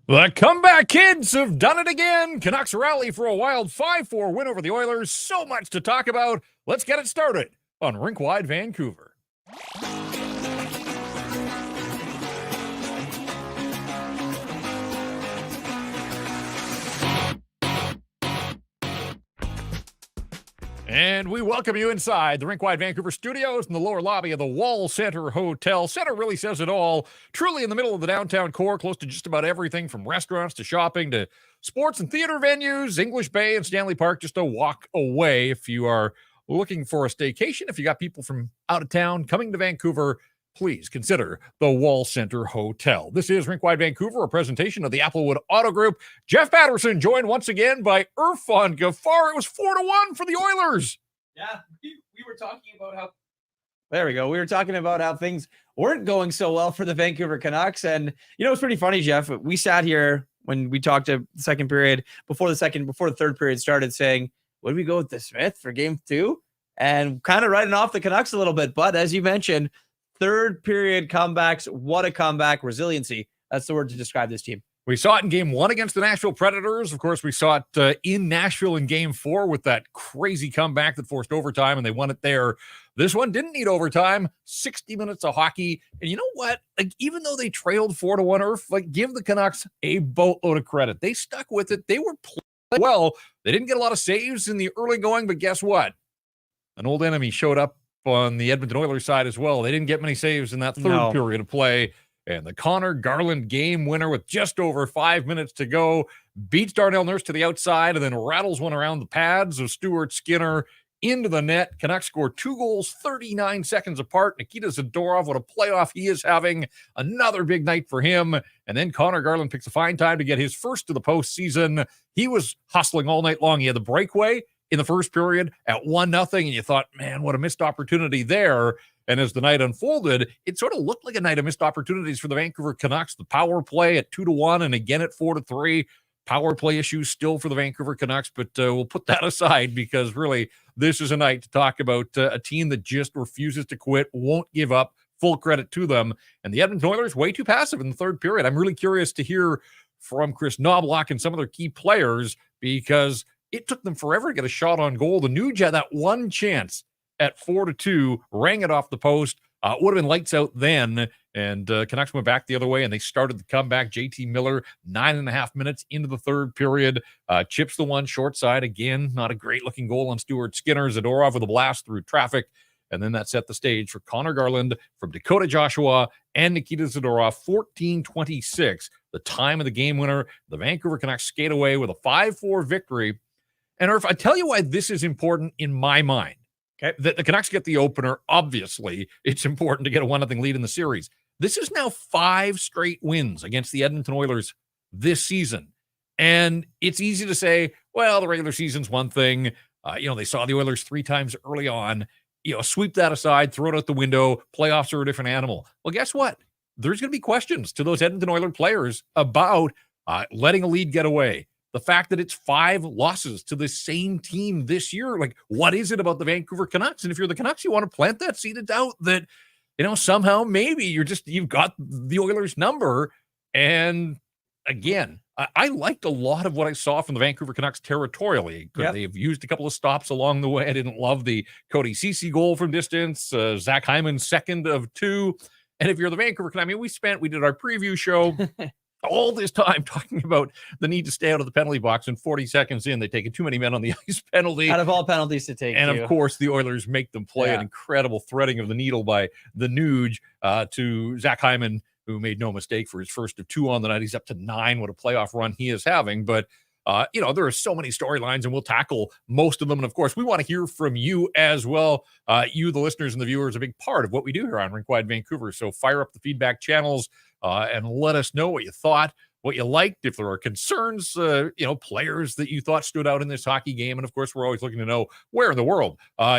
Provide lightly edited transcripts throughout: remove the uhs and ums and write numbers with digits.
The comeback kids have done it again. Canucks rally for a wild 5-4 win over the Oilers. So much to talk about. Let's get it started on Rink Wide Vancouver. And we welcome you inside the Rink Wide Vancouver studios in the lower lobby of the Wall Center Hotel. Center really says it all. Truly in the middle of the downtown core, close to just about everything from restaurants to shopping to sports and theater venues. English Bay and Stanley Park just a walk away if you are looking for a staycation. If you got people from out of town coming to Vancouver, please consider the Wall Center Hotel. This is Rink Wide Vancouver, a presentation of the Applewood Auto Group. Jeff Paterson joined once again by Irfaan Gaffar. It was 4-1 for the Oilers. Yeah, we were talking about how... There we go. We were talking about how things weren't going so well for the Vancouver Canucks. And, you know, it's pretty funny, Jeff. We sat here when we talked to the second period, before the third period started, saying, would we go with the Smith for game two? And kind of writing off the Canucks a little bit. But as you mentioned, third period comebacks, what a comeback. Resiliency. That's the word to describe this team. We saw it in game one against the Nashville Predators. Of course, we saw it in Nashville in game four with that crazy comeback that forced overtime, and they won it there. This one didn't need overtime. 60 minutes of hockey. And you know what? Like, even though they trailed 4-1, Irf, give the Canucks a boatload of credit. They stuck with it. They were playing well. They didn't get a lot of saves in the early going, but guess what? An old enemy showed up on the Edmonton Oilers side as well. They didn't get many saves in that third period of play. And the Connor Garland game winner with just over 5 minutes to go beats Darnell Nurse to the outside and then rattles one around the pads of Stuart Skinner into the net. Canucks score 2 goals 39 seconds apart. Nikita Zadorov, what a playoff he is having. Another big night for him. And then Connor Garland picks a fine time to get his first to the postseason. He was hustling all night long. He had the breakaway in the first period at 1-0, and you thought, man, what a missed opportunity there. And as the night unfolded, it sort of looked like a night of missed opportunities for the Vancouver Canucks. The power play at 2-1 and again at 4-3. Power play issues still for the Vancouver Canucks, but we'll put that aside because really this is a night to talk about a team that just refuses to quit, won't give up. Full credit to them. And the Edmonton Oilers way too passive in the third period. I'm really curious to hear from Chris Knobloch and some of their key players because it took them forever to get a shot on goal. The Nuge had that one chance at 4-2, rang it off the post. Would have been lights out then, and Canucks went back the other way, and they started the comeback. JT Miller, 9.5 minutes into the third period, chips the one short side. Again, not a great-looking goal on Stuart Skinner. Zadorov with a blast through traffic, and then that set the stage for Connor Garland from Dakota Joshua and Nikita Zadorov, 14:26, the time of the game winner. The Vancouver Canucks skate away with a 5-4 victory. And Irf, I tell you why this is important in my mind. Okay, that the Canucks get the opener. Obviously, it's important to get a 1-0 lead in the series. This is now 5 straight wins against the Edmonton Oilers this season. And it's easy to say, well, the regular season's one thing. They saw the Oilers 3 times early on. Sweep that aside, throw it out the window. Playoffs are a different animal. Well, guess what? There's going to be questions to those Edmonton Oilers players about letting a lead get away. The fact that it's 5 losses to the same team this year, like, what is it about the Vancouver Canucks? And if you're the Canucks, you want to plant that seed of doubt that, somehow maybe you've got the Oilers number. And again, I liked a lot of what I saw from the Vancouver Canucks territorially. Yep. They've used a couple of stops along the way. I didn't love the Cody Ceci goal from distance. Zach Hyman's second of 2. And if you're the Vancouver Canucks, we did our preview show. All this time talking about the need to stay out of the penalty box, and 40 seconds in, they take too many men on the ice penalty. Out of all penalties to take. And of course, the Oilers make them play an incredible threading of the needle by the Nuge to Zach Hyman, who made no mistake for his first of 2 on the night. He's up to 9. What a playoff run he is having. But, there are so many storylines, and we'll tackle most of them. And of course, we want to hear from you as well. You, the listeners and the viewers, are a big part of what we do here on Rink Wide Vancouver. So fire up the feedback channels. And let us know what you thought, what you liked, if there are concerns, players that you thought stood out in this hockey game. And of course, we're always looking to know where in the world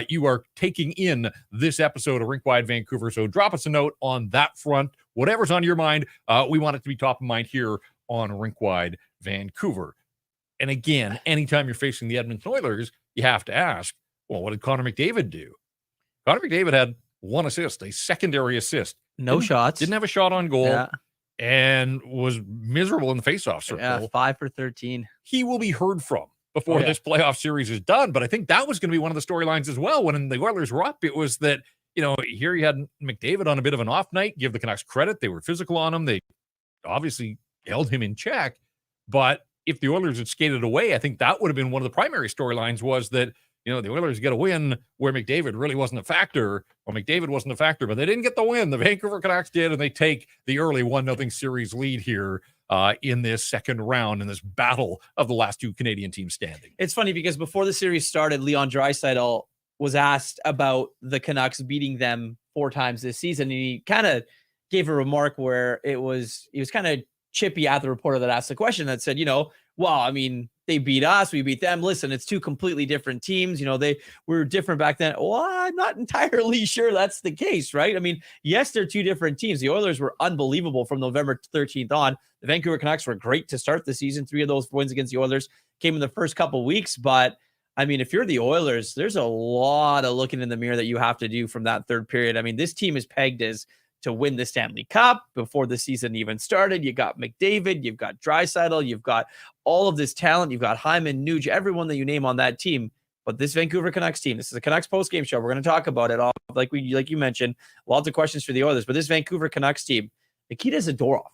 you are taking in this episode of Rink Wide Vancouver. So drop us a note on that front. Whatever's on your mind, we want it to be top of mind here on Rink Wide Vancouver. And again, anytime you're facing the Edmonton Oilers, you have to ask, well, what did Connor McDavid do? Connor McDavid had 1 assist, a secondary assist. No shots. Didn't have a shot on goal. Yeah. and was miserable in the faceoff circle. Yeah, 5 for 13. He will be heard from before this playoff series is done. But I think that was going to be one of the storylines as well. When the Oilers were up, it was that, here you had McDavid on a bit of an off night. Give the Canucks credit. They were physical on him. They obviously held him in check. But if the Oilers had skated away, I think that would have been one of the primary storylines, was that, the Oilers get a win where McDavid really wasn't a factor. Well, McDavid wasn't a factor, but they didn't get the win. The Vancouver Canucks did, and they take the early 1-0 series lead here in this second round, in this battle of the last two Canadian teams standing. It's funny because before the series started, Leon Draisaitl was asked about the Canucks beating them 4 times this season, and he kind of gave a remark where he was kind of chippy at the reporter that asked the question, that said, well, I mean, they beat us, we beat them. Listen, it's 2 completely different teams. They were different back then. Well, I'm not entirely sure that's the case, right? I mean, yes, they're 2 different teams. The Oilers were unbelievable from November 13th on. The Vancouver Canucks were great to start the season. 3 of those wins against the Oilers came in the first couple weeks. But I mean, if you're the Oilers, there's a lot of looking in the mirror that you have to do from that third period. I mean, this team is pegged as to win the Stanley Cup before the season even started. You got McDavid, you've got Draisaitl, you've got all of this talent, you've got Hyman, Nuge, everyone that you name on that team. But this Vancouver Canucks team, this is a Canucks post-game show. We're going to talk about it all, like you mentioned, lots of questions for the Oilers. But this Vancouver Canucks team, Nikita Zadorov,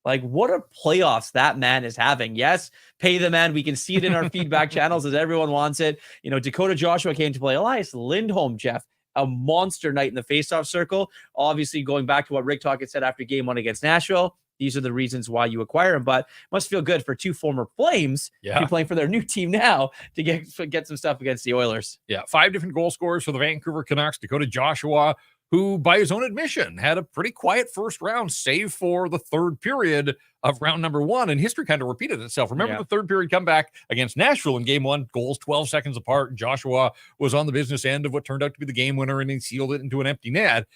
like, what a playoffs that man is having. Yes, pay the man. We can see it in our feedback channels as everyone wants it. Dakota Joshua came to play. Elias Lindholm, Jeff, a monster night in the faceoff circle. Obviously, going back to what Rick Tocchet said after game 1 against Nashville, these are the reasons why you acquire him. But must feel good for 2 former Flames to be playing for their new team now to get some stuff against the Oilers. Yeah, 5 different goal scorers for the Vancouver Canucks. Dakota Joshua, who, by his own admission, had a pretty quiet first round, save for the third period of round number 1, and history kind of repeated itself. Remember the third period comeback against Nashville in game 1, goals 12 seconds apart. Joshua was on the business end of what turned out to be the game winner, and he sealed it into an empty net.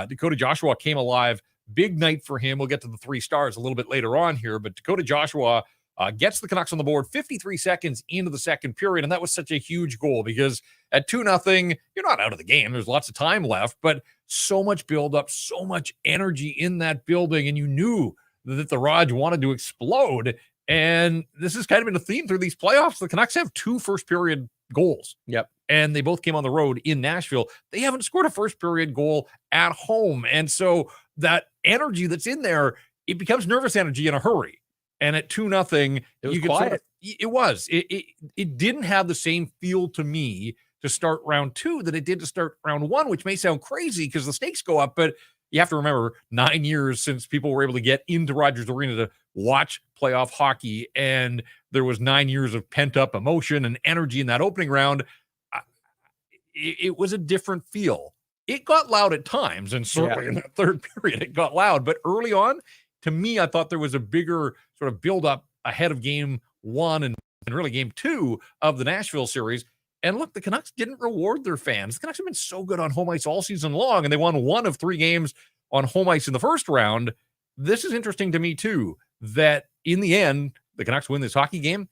Dakota Joshua came alive. Big night for him. We'll get to the 3 stars a little bit later on here, but Dakota Joshua gets the Canucks on the board 53 seconds into the second period, and that was such a huge goal because at 2-0, you're not out of the game. There's lots of time left, but so much buildup, so much energy in that building, and you knew that the Raj wanted to explode. And this has kind of been a theme through these playoffs. The Canucks have 2 first-period goals. Yep. And they both came on the road in Nashville. They haven't scored a first-period goal at home. And so that energy that's in there, it becomes nervous energy in a hurry. And at 2-0, it was quiet. It didn't have the same feel to me to start round 2 that it did to start round 1, which may sound crazy because the stakes go up, but you have to remember 9 years since people were able to get into Rogers Arena to watch playoff hockey, and there was 9 years of pent-up emotion and energy in that opening round. It was a different feel. It got loud at times, and certainly in that third period, it got loud. But early on, to me, I thought there was a bigger sort of build-up ahead of game 1 and really game 2 of the Nashville series. And look, the Canucks didn't reward their fans. The Canucks have been so good on home ice all season long, and they won 1 of 3 games on home ice in the first round. This is interesting to me, too, that in the end, the Canucks win this hockey game.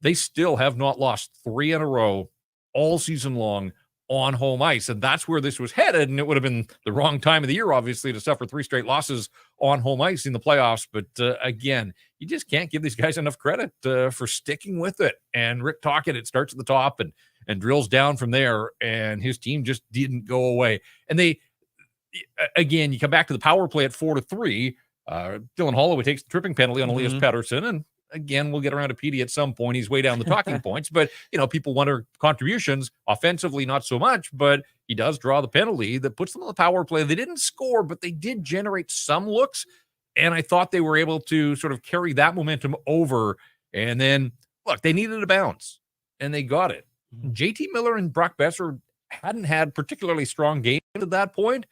They still have not lost 3 in a row all season long on home ice. And that's where this was headed. And it would have been the wrong time of the year, obviously, to suffer 3 straight losses on home ice in the playoffs. But again, you just can't give these guys enough credit for sticking with it. And Rick Tocchet, it starts at the top and drills down from there. And his team just didn't go away. And they, again, you come back to the power play at 4-3. Dylan Holloway takes the tripping penalty on Elias Pettersson, and again, we'll get around to Petey at some point. He's way down the talking points, but people wonder contributions offensively, not so much, but he does draw the penalty that puts them on the power play. They didn't score, but they did generate some looks. And I thought they were able to sort of carry that momentum over. And then look, they needed a bounce and they got it. JT Miller and Brock Besser hadn't had particularly strong games at that point,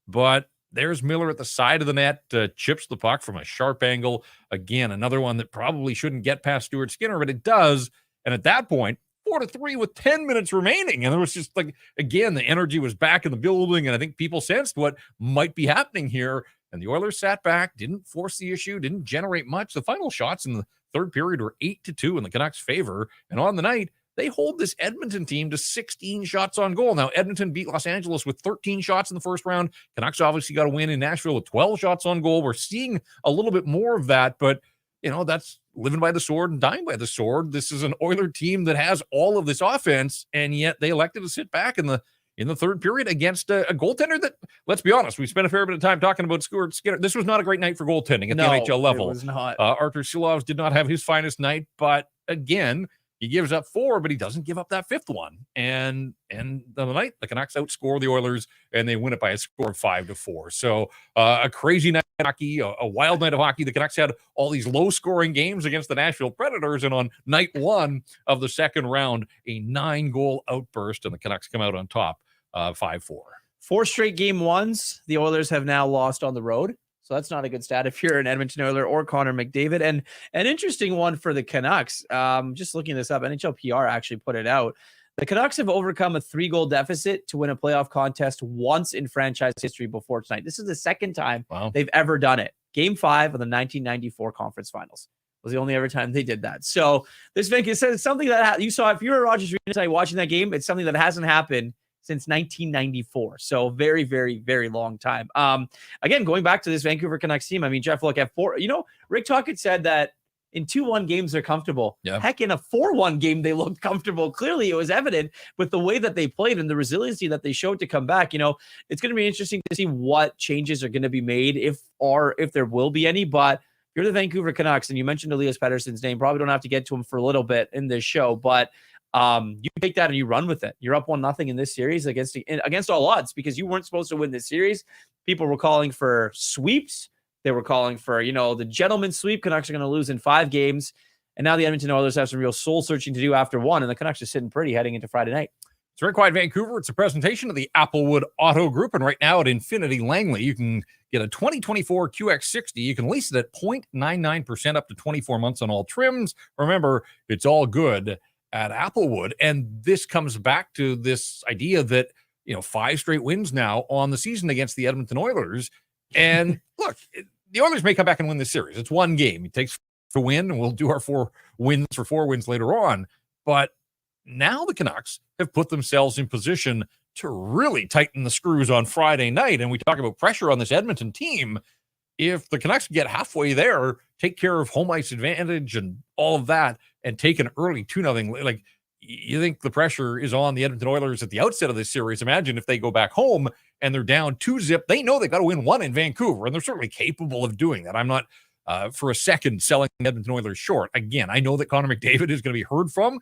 but there's Miller at the side of the net, chips the puck from a sharp angle. Again, another one that probably shouldn't get past Stuart Skinner, but it does. And at that point, 4-3 with 10 minutes remaining. And it was just like, again, the energy was back in the building. And I think people sensed what might be happening here. And the Oilers sat back, didn't force the issue, didn't generate much. The final shots in the third period were 8-2 in the Canucks' favor. And on the night, they hold this Edmonton team to 16 shots on goal. Now, Edmonton beat Los Angeles with 13 shots in the first round. Canucks obviously got a win in Nashville with 12 shots on goal. We're seeing a little bit more of that, but that's living by the sword and dying by the sword. This is an Oiler team that has all of this offense, and yet they elected to sit back in the third period against a goaltender that, let's be honest, we spent a fair bit of time talking about Stuart Skinner. This was not a great night for goaltending at the NHL level. It was not. Artur Silovs did not have his finest night, but again, he gives up 4, but he doesn't give up that 5th one. And the night, the Canucks outscore the Oilers, and they win it by a score of 5-4. So a crazy night of hockey, a wild night of hockey. The Canucks had all these low-scoring games against the Nashville Predators, and on night 1 of the second round, a 9-goal outburst, and the Canucks come out on top 5-4. 4 straight game ones the Oilers have now lost on the road. So that's not a good stat if you're an Edmonton Oiler or Connor McDavid. And an interesting one for the Canucks. Just looking this up, NHL PR actually put it out. The Canucks have overcome a 3-goal deficit to win a playoff contest once in franchise history before tonight. This is the second time they've ever done it. Game 5 of the 1994 conference finals was the only ever time they did that. So this is something that you saw. If you were Rogers Arena tonight watching that game, it's something that hasn't happened since 1994. So very, very, very long time. Again, going back to this Vancouver Canucks team, I mean, Jeff, look at 4, Rick Tocchet said that in 2-1 games, they're comfortable. Yeah. Heck, in a 4-1 game, they looked comfortable. Clearly, it was evident with the way that they played and the resiliency that they showed to come back. It's going to be interesting to see what changes are going to be made, if there will be any. But if you're the Vancouver Canucks, and you mentioned Elias Pettersson's name, probably don't have to get to him for a little bit in this show, but you take that and you run with it. You're up 1-0 in this series against all odds, because you weren't supposed to win this series. People were calling for sweeps. They were calling for, the gentleman's sweep. Canucks are going to lose in 5 games. And now the Edmonton Oilers have some real soul searching to do after 1. And the Canucks are sitting pretty heading into Friday night. It's Rink Wide Vancouver. It's a presentation of the Applewood Auto Group. And right now at Infinity Langley, you can get a 2024 QX60. You can lease it at 0.99% up to 24 months on all trims. Remember, it's all good at Applewood. And this comes back to this idea that, 5 straight wins now on the season against the Edmonton Oilers. And look, the Oilers may come back and win this series. It's 1 game. It takes to win, and we'll do our 4 wins for 4 wins later on. But now the Canucks have put themselves in position to really tighten the screws on Friday night. And we talk about pressure on this Edmonton team. If the Canucks get halfway there, take care of home ice advantage and all of that, and take an early 2-0, like, you think the pressure is on the Edmonton Oilers at the outset of this series. Imagine if they go back home and they're down 2-0. They know they've got to win 1 in Vancouver, and they're certainly capable of doing that. I'm not for a second selling the Edmonton Oilers short. Again, I know that Connor McDavid is going to be heard from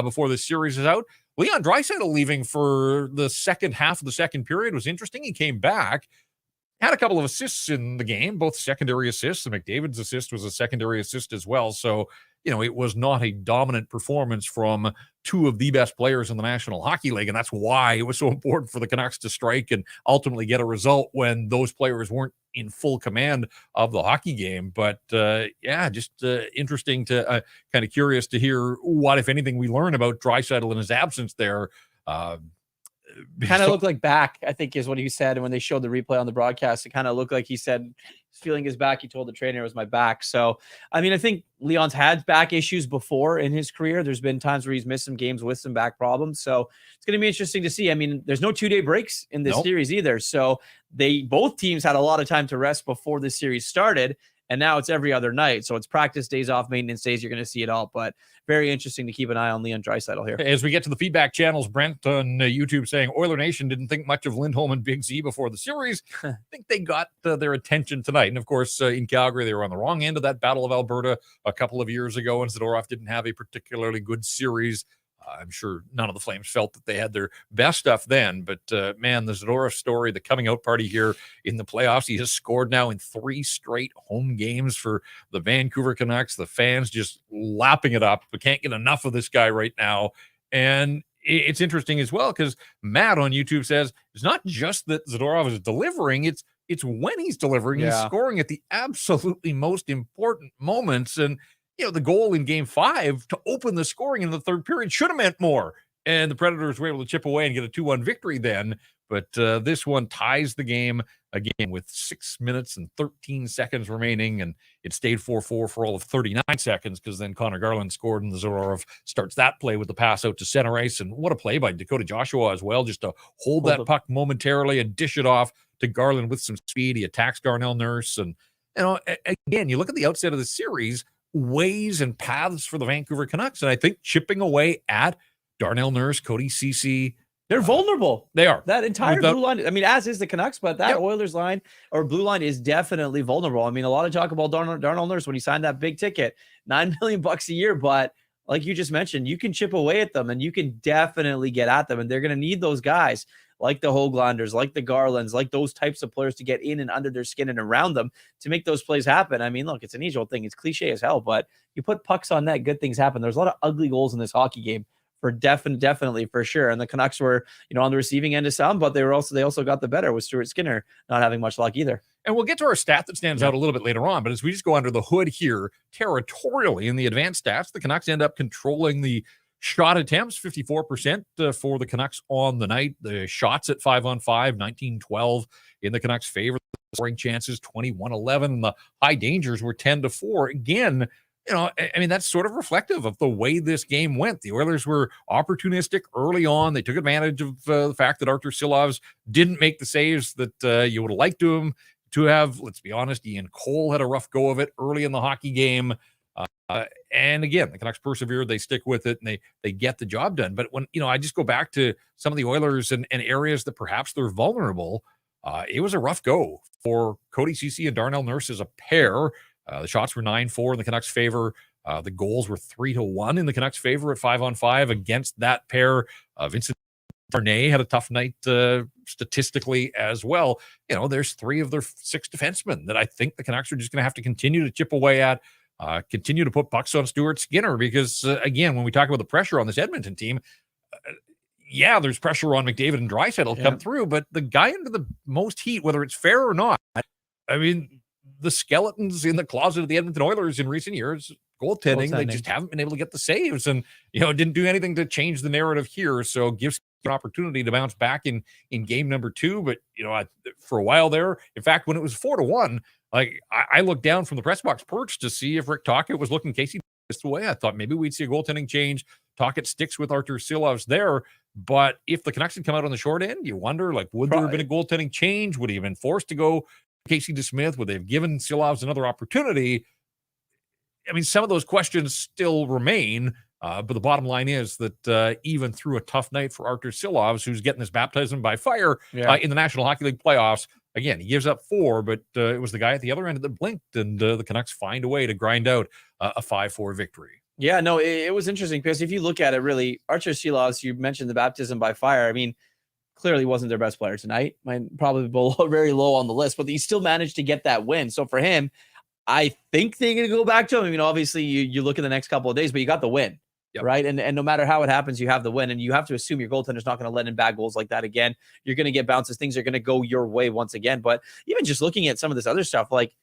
before this series is out. Leon Draisaitl leaving for the second half of the second period was interesting. He came back, had a couple of assists in the game, both secondary assists, and McDavid's assist was a secondary assist as well. So, it was not a dominant performance from 2 of the best players in the National Hockey League, and that's why it was so important for the Canucks to strike and ultimately get a result when those players weren't in full command of the hockey game. But, just interesting to kind of curious to hear what, if anything, we learn about Draisaitl in his absence there. Kind of looked like back, I think, is what he said. And when they showed the replay on the broadcast, it kind of looked like he said feeling his back. He told the trainer it was my back. So, I mean, I think Leon's had back issues before in his career. There's been times where he's missed some games with some back problems. So it's going to be interesting to see. I mean, there's no 2-day breaks in this series either. So both teams had a lot of time to rest before the series started. And now it's every other night. So it's practice days off, maintenance days. You're going to see it all. But very interesting to keep an eye on Leon Draisaitl here. As we get to the feedback channels, Brent on YouTube saying Oiler Nation didn't think much of Lindholm and Big Z before the series. I think they got their attention tonight. And of course, in Calgary, they were on the wrong end of that Battle of Alberta a couple of years ago, and Zadorov didn't have a particularly good series. I'm sure none of the Flames felt that they had their best stuff then, but man, the Zadorov story, the coming out party here in the playoffs, he has scored now in 3 straight home games for the Vancouver Canucks. The fans just lapping it up. We can't get enough of this guy right now. And it's interesting as well, because Matt on YouTube says it's not just that Zadorov is delivering, it's when he's delivering, he's scoring at the absolutely most important moments. And the goal in game 5 to open the scoring in the third period should have meant more. And the Predators were able to chip away and get a 2-1 victory then. But this one ties the game again with 6 minutes and 13 seconds remaining, and it stayed 4-4 for all of 39 seconds because then Connor Garland scored, and Zadorov starts that play with the pass out to center ice. And what a play by Dakota Joshua as well, just to hold that puck momentarily and dish it off to Garland with some speed. He attacks Darnell Nurse. And, again, you look at the outset of the series, ways and paths for the Vancouver Canucks, and I think chipping away at Darnell Nurse, Cody Ceci. They're vulnerable. They are. That entire blue line, I mean, as is the Canucks, but that Oilers line or blue line is definitely vulnerable. I mean, a lot of talk about Darnell Nurse when he signed that big ticket, $9 million a year, but like you just mentioned, you can chip away at them and you can definitely get at them, and they're going to need those guys like the Hoaglanders, like the Garlands, like those types of players to get in and under their skin and around them to make those plays happen. I mean, look, it's an age-old thing. It's cliche as hell, but you put pucks on net, good things happen. There's a lot of ugly goals in this hockey game. For definitely for sure. And the Canucks were, on the receiving end of some, but they also got the better with Stuart Skinner not having much luck either. And we'll get to our stat that stands out a little bit later on. But as we just go under the hood here, territorially in the advanced stats, the Canucks end up controlling the shot attempts, 54% for the Canucks on the night. The shots at 5-on-5, 19-12 in the Canucks' favor. The scoring chances, 21-11. And the high dangers were 10-4. Again, I mean, that's sort of reflective of the way this game went. The Oilers were opportunistic early on. They took advantage of the fact that Artur Silovs didn't make the saves that you would have liked him to have. Let's be honest, Ian Cole had a rough go of it early in the hockey game. And again, the Canucks persevered. They stick with it, and they get the job done. But when, I just go back to some of the Oilers and areas that perhaps they're vulnerable, it was a rough go for Cody Ceci and Darnell Nurse as a pair. The shots were 9-4 in the Canucks' favor. The goals were 3-1 in the Canucks' favor at 5-on-5 against that pair. Vincent Darnay had a tough night statistically as well. There's 3 of their 6 defensemen that I think the Canucks are just going to have to continue to chip away at, continue to put pucks on Stuart Skinner because, again, when we talk about the pressure on this Edmonton team, there's pressure on McDavid and Draisaitl come through, but the guy under the most heat, whether it's fair or not, I mean, the skeletons in the closet of the Edmonton Oilers in recent years, goaltending, they just haven't been able to get the saves, and didn't do anything to change the narrative here. So gives an opportunity to bounce back in game number 2. But for a while there, in fact, when it was 4-1, like I looked down from the press box perch to see if Rick Tocchet was looking Casey this way. I thought maybe we'd see a goaltending change. Tocchet sticks with Artur Silovs there. But if the Canucks had come out on the short end, you wonder, like, would there have been a goaltending change? Would he have been forced to go Casey DeSmith? Would they have given Silovs another opportunity? I mean, some of those questions still remain, but the bottom line is that even through a tough night for Artur Silovs, who's getting his baptism by fire in the National Hockey League playoffs, again, he gives up 4, but it was the guy at the other end that blinked, and the Canucks find a way to grind out a 5-4 victory. Yeah, no, it was interesting because if you look at it, really, Artur Silovs, you mentioned the baptism by fire. I mean, clearly wasn't their best player tonight. Probably very low on the list, but he still managed to get that win. So for him, I think they're going to go back to him. I mean, obviously you look at the next couple of days, but you got the win, right? And no matter how it happens, you have the win, and you have to assume your goaltender's not going to let in bad goals like that again. You're going to get bounces. Things are going to go your way once again. But even just looking at some of this other stuff, like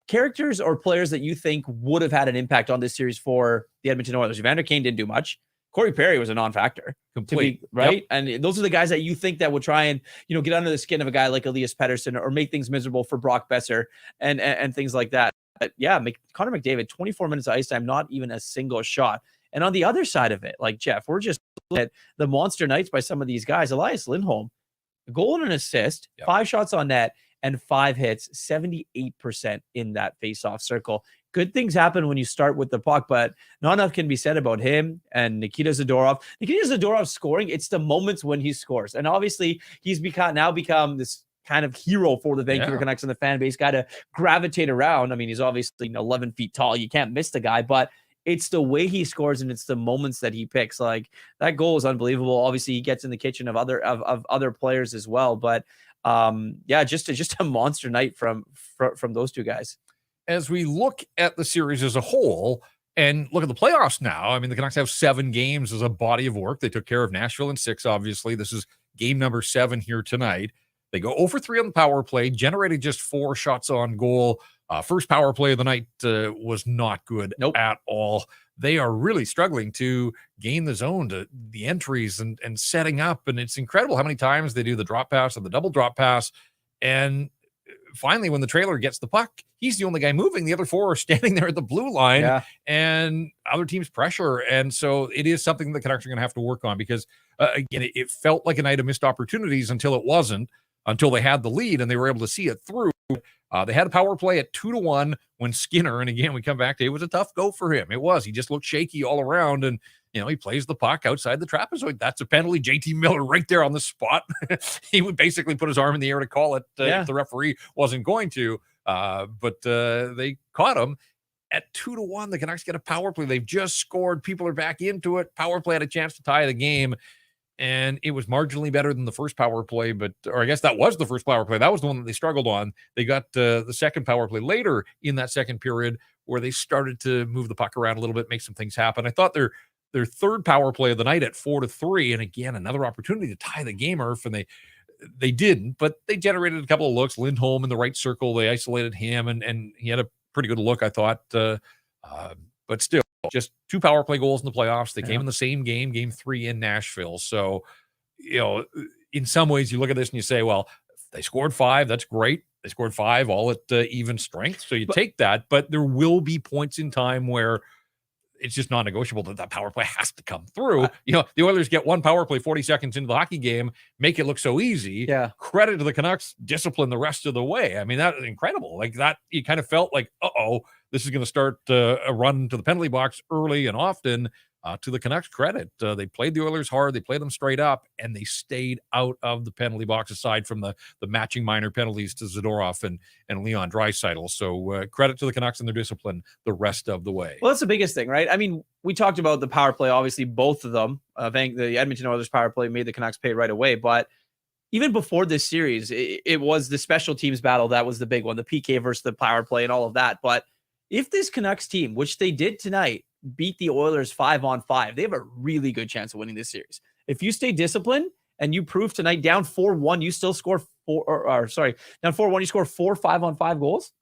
characters or players that you think would have had an impact on this series for the Edmonton Oilers. Evander Kane didn't do much. Corey Perry was a non-factor, right? And those are the guys that you think that would try and, get under the skin of a guy like Elias Pettersson or make things miserable for Brock Besser and things like that. But Connor McDavid, 24 minutes of ice time, not even a single shot. And on the other side of it, like Jeff, we're just looking at the monster nights by some of these guys. Elias Lindholm, a goal and an assist, 5 shots on net, and 5 hits, 78% in that face-off circle. Good things happen when you start with the puck, but not enough can be said about him and Nikita Zadorov. Nikita Zadorov scoring, it's the moments when he scores. And obviously, he's become this kind of hero for the Vancouver Canucks and the fan base, guy to gravitate around. I mean, he's obviously 11 feet tall. You can't miss the guy, but it's the way he scores and it's the moments that he picks. Like, that goal is unbelievable. Obviously, he gets in the kitchen of other players as well. But just a monster night from those two guys. As we look at the series as a whole and look at the playoffs now, I mean, the Canucks have 7 games as a body of work. They took care of Nashville in 6, obviously. This is game number 7 here tonight. They go 0-for-3 on the power play, generated just 4 shots on goal. First power play of the night was not good at all. they are really struggling to gain the zone, to the entries and setting up. And it's incredible how many times they do the drop pass or the double drop pass. And finally, when the trailer gets the puck, he's the only guy moving. The other four are standing there at the blue line and other teams pressure. And so it is something the Canucks are going to have to work on because, again, it felt like a night of missed opportunities until it wasn't, until they had the lead and they were able to see it through. They had a power play at 2-1 when Skinner, and again, we come back to it was a tough go for him. It was. He just looked shaky all around, and he plays the puck outside the trapezoid. That's a penalty. JT Miller right there on the spot. He would basically put his arm in the air to call it if the referee wasn't going to. But they caught him. At 2-1, the Canucks get a power play. They've just scored. People are back into it. Power play had a chance to tie the game. And it was marginally better than the first power play, or I guess that was the first power play. That was the one that they struggled on. They got the second power play later in that second period where they started to move the puck around a little bit, make some things happen. I thought their third power play of the night at 4-3, and again, another opportunity to tie the game, Irf, and they didn't, but they generated a couple of looks. Lindholm in the right circle, they isolated him, and he had a pretty good look, I thought. But still, just 2 power play goals in the playoffs. They came in the same game, game 3 in Nashville. So, in some ways you look at this and you say, well, they scored 5. That's great. They scored 5 all at even strength. So you take that, but there will be points in time where it's just non-negotiable that power play has to come through. The Oilers get 1 power play 40 seconds into the hockey game, make it look so easy. Yeah. Credit to the Canucks, discipline the rest of the way. I mean, that is incredible. Like that, you kind of felt like, this is going to start a run to the penalty box early and often. To the Canucks' credit, they played the Oilers hard. They played them straight up, and they stayed out of the penalty box aside from the matching minor penalties to Zadorov and Leon Draisaitl. So credit to the Canucks and their discipline the rest of the way. Well, that's the biggest thing, right? I mean, we talked about the power play. Obviously, both of them, the Edmonton Oilers power play made the Canucks pay right away. But even before this series, it was the special teams battle that was the big one, the PK versus the power play and all of that. But if this Canucks team, which they did tonight, beat the Oilers 5-on-5, they have a really good chance of winning this series. If you stay disciplined and you prove tonight down 4-1, you still score down 4-1, you score 4 5-on-5 goals.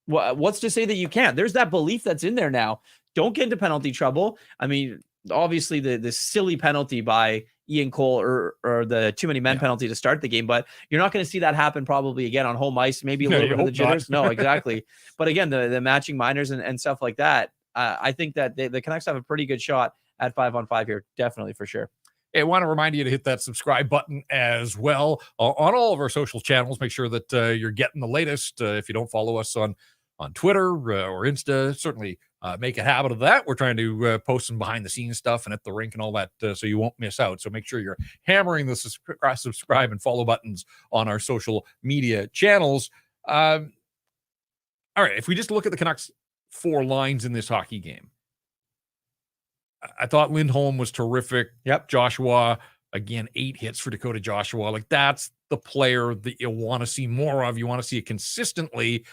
What's to say that you can't? There's that belief that's in there now. Don't get into penalty trouble. I mean, obviously the silly penalty by Ian Cole or the too many men penalty to start the game, but you're not going to see that happen probably again on home ice, maybe a little bit of the jitters. No, exactly. But again, the matching minors and stuff like that, I think that the Canucks have a pretty good shot at 5-on-5 here. Definitely, for sure. Hey, I want to remind you to hit that subscribe button as well on all of our social channels. Make sure that you're getting the latest. If you don't follow us on Twitter or Insta, certainly make a habit of that. We're trying to post some behind-the-scenes stuff and at the rink and all that so you won't miss out. So make sure you're hammering the subscribe and follow buttons on our social media channels. All right, if we just look at the Canucks' 4 lines in this hockey game, I thought Lindholm was terrific. Yep. Joshua, again, 8 hits for Dakota Joshua. Like, that's the player that you want to see more of. You want to see it consistently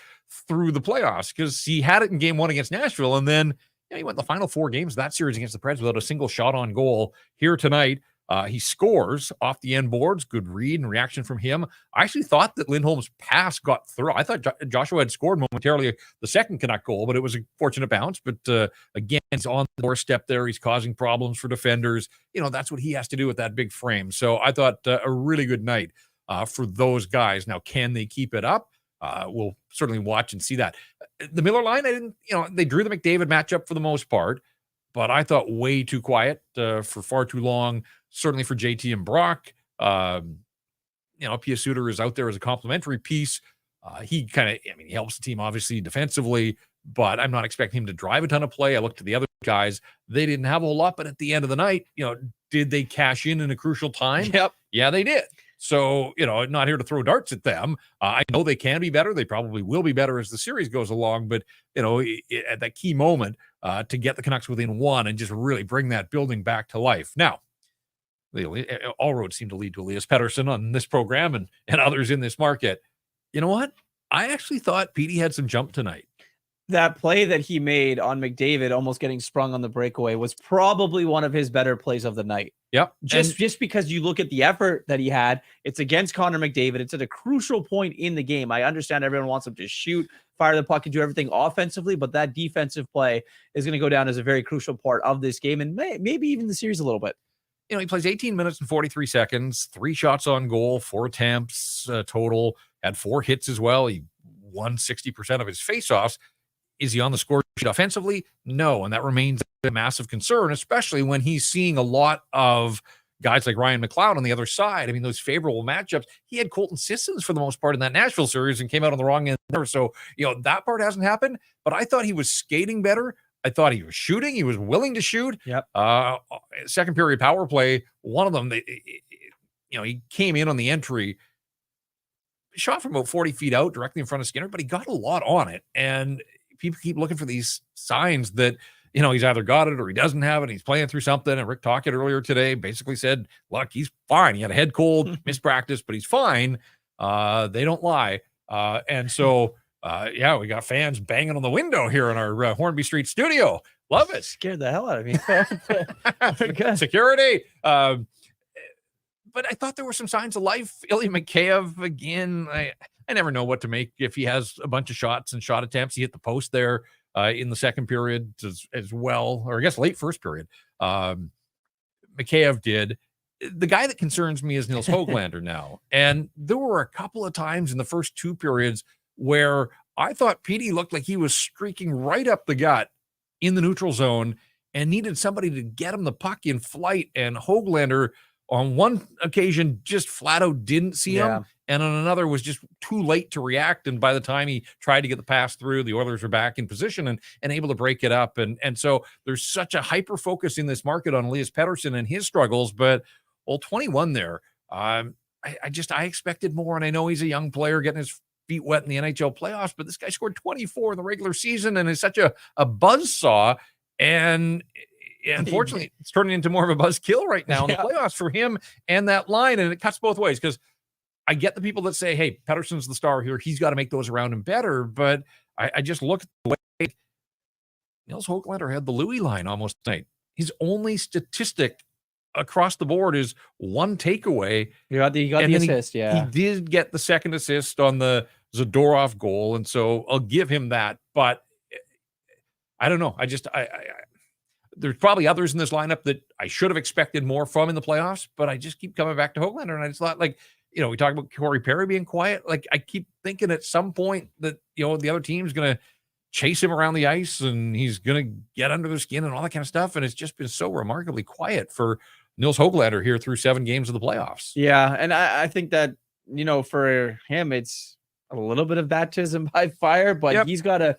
through the playoffs because he had it in game 1 against Nashville, and then he went the final 4 games of that series against the Preds without a single shot on goal. Here tonight, he scores off the end boards. Good read and reaction from him. I actually thought that Lindholm's pass got through. I thought Joshua had scored momentarily the second Canuck goal, but it was a fortunate bounce. But again, he's on the doorstep there. He's causing problems for defenders. That's what he has to do with that big frame. So I thought a really good night for those guys. Now, can they keep it up? We'll certainly watch and see that. The Miller line, they drew the McDavid matchup for the most part, but I thought way too quiet for far too long. Certainly for JT and Brock. Pia Suter is out there as a complimentary piece. He he helps the team obviously defensively, but I'm not expecting him to drive a ton of play. I looked to the other guys. They didn't have a whole lot, but at the end of the night, did they cash in a crucial time? Yep. Yeah, they did. So, not here to throw darts at them. I know they can be better. They probably will be better as the series goes along. But, at that key moment to get the Canucks within 1 and just really bring that building back to life. Now, all roads seem to lead to Elias Pettersson on this program and others in this market. You know what? I actually thought Petey had some jump tonight. That play that he made on McDavid, almost getting sprung on the breakaway, was probably one of his better plays of the night. Yep. Just because you look at the effort that he had, it's against Connor McDavid. It's at a crucial point in the game. I understand everyone wants him to shoot, fire the puck, and do everything offensively, but that defensive play is going to go down as a very crucial part of this game and maybe even the series a little bit. He plays 18 minutes and 43 seconds, 3 shots on goal, 4 attempts total, had 4 hits as well. He won 60% of his faceoffs. Is he on the score sheet offensively? No, and that remains a massive concern, especially when he's seeing a lot of guys like Ryan McLeod on the other side. I mean, those favorable matchups. He had Colton Sissons for the most part in that Nashville series and came out on the wrong end there. So, that part hasn't happened, but I thought he was skating better. I thought he was shooting. He was willing to shoot. Yep. Second period power play, one of them, he came in on the entry, shot from about 40 feet out directly in front of Skinner, but he got a lot on it. And people keep looking for these signs that, he's either got it or he doesn't have it. He's playing through something. And Rick Tocchet earlier today basically said, look, he's fine. He had a head cold, missed practice, but he's fine. They don't lie. And so, we got fans banging on the window here in our Hornby Street studio. Love it. Scared the hell out of me. Security. But I thought there were some signs of life. Ilya Mikheyev, again, I never know what to make if he has a bunch of shots and shot attempts. He hit the post there in the second period as well, or I guess late first period. Mikheyev did. The guy that concerns me is Nils Höglander now. And there were a couple of times in the first 2 periods where I thought Petey looked like he was streaking right up the gut in the neutral zone and needed somebody to get him the puck in flight. And Höglander, on one occasion, just flat out didn't see him. And on another was just too late to react. And by the time he tried to get the pass through, the Oilers were back in position and able to break it up. And so there's such a hyper focus in this market on Elias Pettersson and his struggles. But 21 there, I expected more. And I know he's a young player getting his feet wet in the NHL playoffs, but this guy scored 24 in the regular season and is such a buzzsaw. And unfortunately, it's turning into more of a buzzkill right now in the playoffs for him and that line. And it cuts both ways because I get the people that say, hey, Pettersson's the star here. He's got to make those around him better. But I just look at the way Nils Höglander had the Louis line almost tonight. His only statistic across the board is 1 takeaway. He got the assist, He did get the second assist on the Zadorov goal, and so I'll give him that. But I don't know. There's probably others in this lineup that I should have expected more from in the playoffs, but I just keep coming back to Höglander, and I just thought, we talk about Corey Perry being quiet. I keep thinking at some point that, the other team's going to chase him around the ice and he's going to get under their skin and all that kind of stuff. And it's just been so remarkably quiet for Nils Höglander here through 7 games of the playoffs. Yeah. And I think that, for him, it's a little bit of baptism by fire, but he's got to,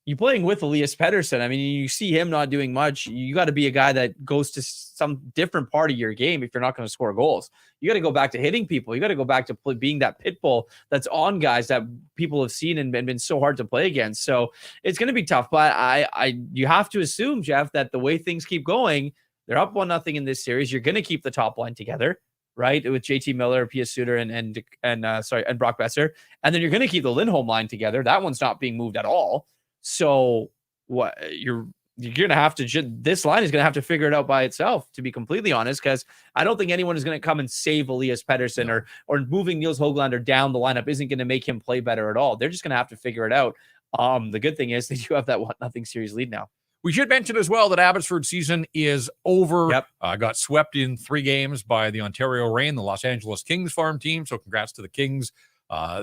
you playing with Elias Pettersson. I mean, you see him not doing much. You got to be a guy that goes to some different part of your game if you're not going to score goals. You got to go back to hitting people. You got to go back to being that pit bull that's on guys that people have seen and been so hard to play against. So it's going to be tough. But you have to assume, Jeff, that the way things keep going, they're up 1-0 in this series. You're going to keep the top line together, right? With JT Miller, Pius Suter, and Brock Besser. And then you're going to keep the Lindholm line together. That one's not being moved at all. So what you're going to have to, this line is going to have to figure it out by itself, to be completely honest, because I don't think anyone is going to come and save Elias Pettersson or moving Nils Höglander down the lineup isn't going to make him play better at all. They're just going to have to figure it out. The good thing is that you have that 1-0 series lead now. We should mention as well that Abbotsford's season is over. Got swept in 3 games by the Ontario Reign, the Los Angeles Kings farm team. So congrats to the Kings.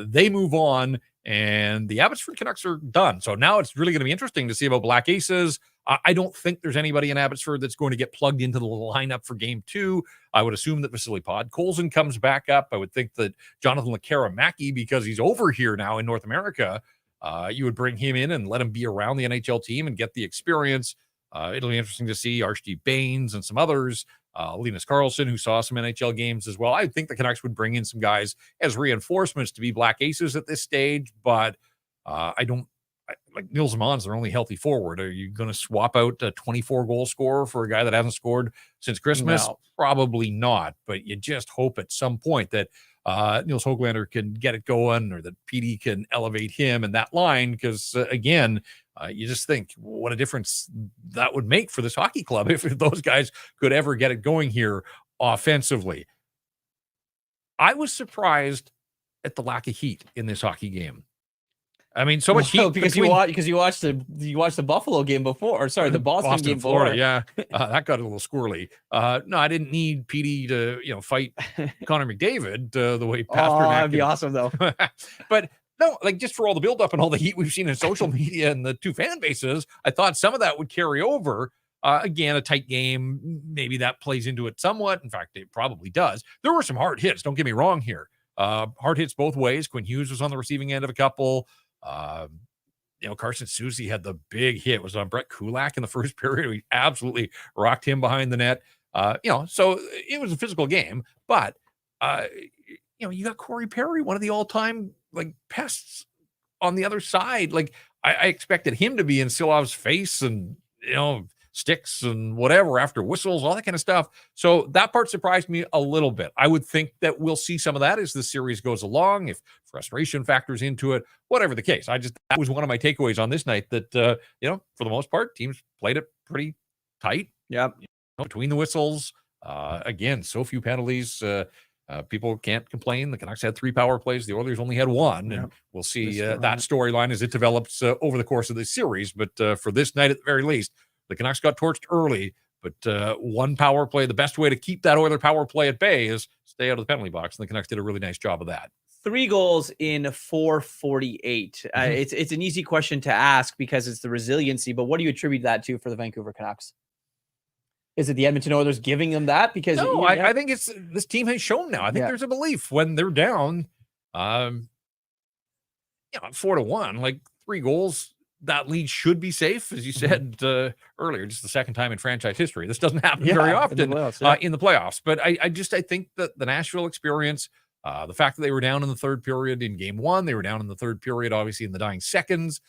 They move on. And the Abbotsford Canucks are done. So now it's really going to be interesting to see about Black Aces. I don't think there's anybody in Abbotsford that's going to get plugged into the lineup for game 2. I would assume that Vasily Podkolzin comes back up. I would think that Jonathan Lekkerimäki, because he's over here now in North America, you would bring him in and let him be around the NHL team and get the experience. It'll be interesting to see Archie Baines and some others. Linus Karlsson, who saw some NHL games as well. I think the Canucks would bring in some guys as reinforcements to be Black Aces at this stage, but like Nils Aman's their only healthy forward. Are you going to swap out a 24-goal scorer for a guy that hasn't scored since Christmas? No. Probably not, but you just hope at some point that Nils Höglander can get it going or that Petey can elevate him in that line because, again, you just think what a difference that would make for this hockey club if those guys could ever get it going here offensively. I was surprised at the lack of heat in this hockey game. I mean, so much heat because you watched the Buffalo game before, or sorry, the Boston game Florida, before. Yeah, that got a little squirrely. No, I didn't need PD to fight Connor McDavid the way Pasternak. That'd be awesome though. But no, like just for all the buildup and all the heat we've seen in social media and the two fan bases, I thought some of that would carry over. Again, a tight game, maybe that plays into it somewhat. In fact, it probably does. There were some hard hits. Don't get me wrong here. Hard hits both ways. Quinn Hughes was on the receiving end of a couple. Carson Soucy had the big hit. Was on Brett Kulak in the first period. We absolutely rocked him behind the net. So it was a physical game, but you got Corey Perry, one of the all-time pests on the other side. I expected him to be in Silov's face and sticks and whatever after whistles, all that kind of stuff. So that part surprised me a little bit. I would think that we'll see some of that as the series goes along, if frustration factors into it, whatever the case. That was one of my takeaways on this night that, for the most part, teams played it pretty tight. Yeah. Between the whistles, again, so few penalties. People can't complain. The Canucks had 3 power plays. The Oilers only had 1. And we'll see that storyline as it develops over the course of the series. But for this night, at the very least, the Canucks got torched early, but 1 power play, the best way to keep that Oiler power play at bay is stay out of the penalty box, and the Canucks did a really nice job of that. 3 goals in 4:48. It's an easy question to ask because it's the resiliency, but what do you attribute that to for the Vancouver Canucks? Is it the Edmonton Oilers giving them that? Because no, I think it's this team has shown now. I think there's a belief when they're down, 4-1, 3 goals. That lead should be safe, as you said earlier. Just the second time in franchise history. This doesn't happen very often in the playoffs. But I think that the Nashville experience, the fact that they were down in the third period in game 1, they were down in the third period, obviously in the dying seconds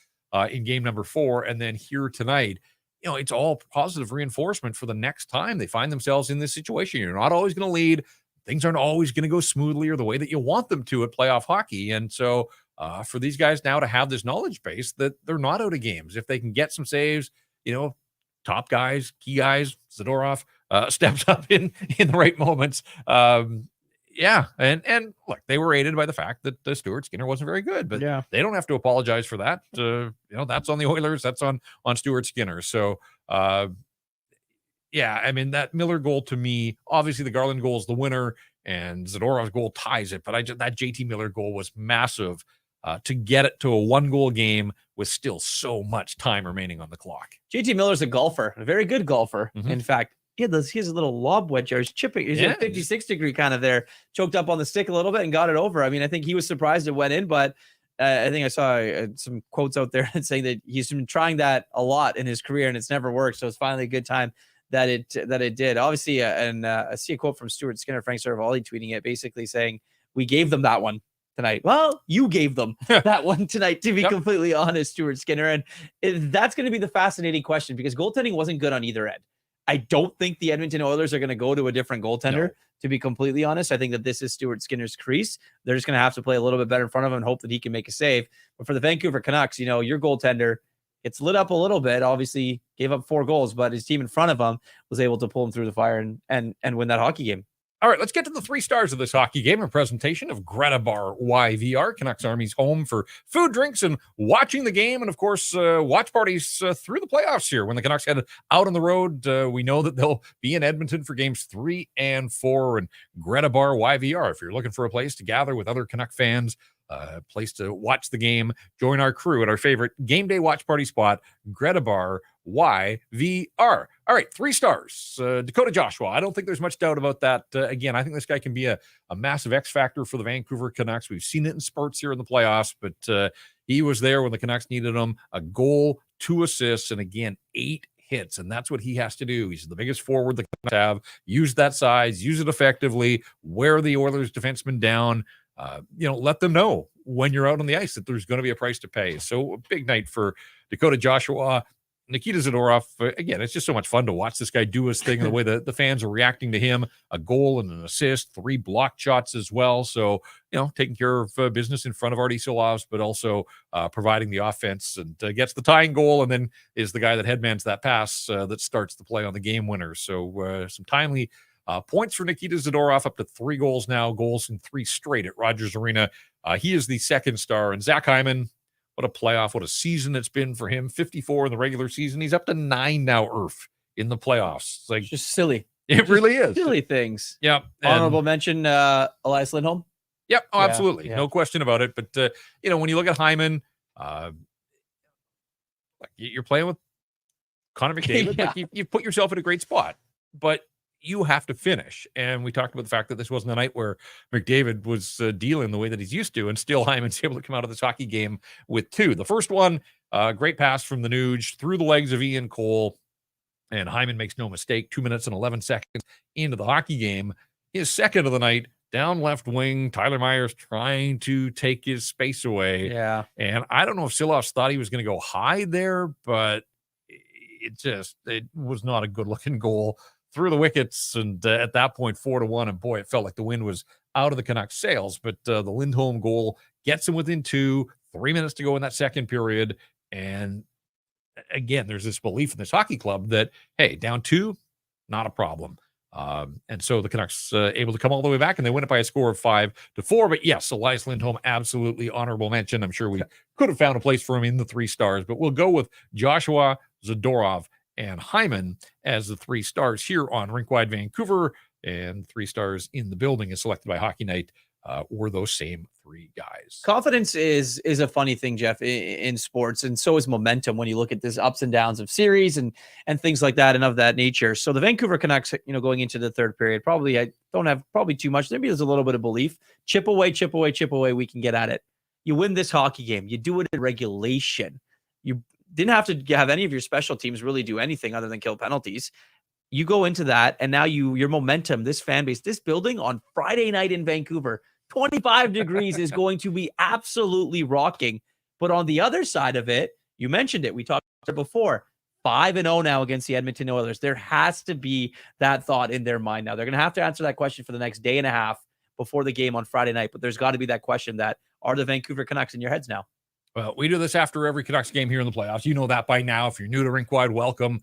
in game number 4, and then here tonight, it's all positive reinforcement for the next time they find themselves in this situation. You're not always going to lead. Things aren't always going to go smoothly or the way that you want them to at playoff hockey, and so. For these guys now to have this knowledge base that they're not out of games. If they can get some saves, top guys, key guys, Zadorov steps up in the right moments. And look, they were aided by the fact that Stuart Skinner wasn't very good, but they don't have to apologize for that. That's on the Oilers. That's on Stuart Skinner. So, that Miller goal to me, obviously the Garland goal is the winner and Zadorov's goal ties it, but that JT Miller goal was massive. To get it to a 1-goal game with still so much time remaining on the clock. JT Miller's a golfer, a very good golfer. Mm-hmm. In fact, he has a little lob wedge. He's chipping. He's a 56 degree kind of there, choked up on the stick a little bit and got it over. I mean, I think he was surprised it went in, but I think I saw some quotes out there saying that he's been trying that a lot in his career and it's never worked. So it's finally a good time that it did. Obviously, I see a quote from Stuart Skinner, Frank Saravalli tweeting it, basically saying, we gave them that one tonight. Well, you gave them that one tonight, to be completely honest, Stuart Skinner. And that's going to be the fascinating question because goaltending wasn't good on either end. I don't think the Edmonton Oilers are going to go to a different goaltender, to be completely honest. I think that this is Stuart Skinner's crease. They're just going to have to play a little bit better in front of him and hope that he can make a save. But for the Vancouver Canucks, your goaltender gets lit up a little bit, obviously gave up 4 goals, but his team in front of him was able to pull him through the fire and win that hockey game. All right, let's get to the 3 stars of this hockey game. A presentation of Greta Bar YVR, Canucks Army's home for food, drinks, and watching the game. And, of course, watch parties through the playoffs here. When the Canucks head out on the road, we know that they'll be in Edmonton for games 3 and 4. And Greta Bar YVR, if you're looking for a place to gather with other Canuck fans, a place to watch the game, join our crew at our favorite game day watch party spot, Greta Bar YVR. All right, 3 stars. Dakota Joshua. I don't think there's much doubt about that. Again, I think this guy can be a massive X factor for the Vancouver Canucks. We've seen it in spurts here in the playoffs, but he was there when the Canucks needed him. A goal, 2 assists, and again, 8 hits, and that's what he has to do. He's the biggest forward the Canucks have. Use that size, use it effectively, wear the Oilers defenseman down. Let them know when you're out on the ice that there's going to be a price to pay. So a big night for Dakota Joshua. Nikita Zadorov, again, it's just so much fun to watch this guy do his thing and the way that the fans are reacting to him. A goal and an assist, 3 blocked shots as well. So, taking care of business in front of Artie Silovs, but also providing the offense and gets the tying goal and then is the guy that headmans that pass that starts the play on the game winner. So some timely Points for Nikita Zadorov, up to 3 goals now, goals in 3 straight at Rogers Arena. He is the second star. And Zach Hyman, what a playoff, what a season it's been for him. 54 in the regular season. He's up to 9 now, in the playoffs. It's like, just silly. It really is. Silly things. Yeah. Honorable mention, Elias Lindholm. Yep. Oh, absolutely. Yeah. No question about it. But, when you look at Hyman, you're playing with Connor McDavid. Yeah. Like you've put yourself in a great spot, but you have to finish. And we talked about the fact that this wasn't a night where McDavid was dealing the way that he's used to, and still Hyman's able to come out of this hockey game with 2. The first one, great pass from the Nuge through the legs of Ian Cole, and Hyman makes no mistake. 2 minutes and 11 seconds into the hockey game. His second of the night, down left wing, Tyler Myers trying to take his space away. Yeah. And I don't know if Silovs thought he was going to go high there, but it was not a good looking goal through the wickets. And at that point, 4-1. And boy, it felt like the wind was out of the Canucks' sails. But the Lindholm goal gets him within 2, 3 minutes to go in that second period. And again, there's this belief in this hockey club that, hey, down 2, not a problem. And so the Canucks able to come all the way back, and they win it by a score of 5-4. But yes, Elias Lindholm, absolutely honorable mention. I'm sure we could have found a place for him in the 3 stars, but we'll go with Joshua, Zadorov, and Hyman as the 3 stars here on Rink Wide Vancouver. And 3 stars in the building is selected by Hockey Night were those same 3 guys. Confidence is a funny thing, Jeff, in sports, and so is momentum when you look at this ups and downs of series and things like that and of that nature. So the Vancouver Canucks, going into the third period, I don't have too much. Maybe there's a little bit of belief. Chip away, we can get at it. You win this hockey game. You do it in regulation. You didn't have to have any of your special teams really do anything other than kill penalties. You go into that, and now your momentum, this fan base, this building on Friday night in Vancouver, 25 degrees is going to be absolutely rocking. But on the other side of it, you mentioned it. We talked about it before. 5-0 now against the Edmonton Oilers. There has to be that thought in their mind now. They're going to have to answer that question for the next day and a half before the game on Friday night. But there's got to be that question that are the Vancouver Canucks in your heads now? Well, we do this after every Canucks game here in the playoffs. You know that by now. If you're new to Rink Wide, welcome.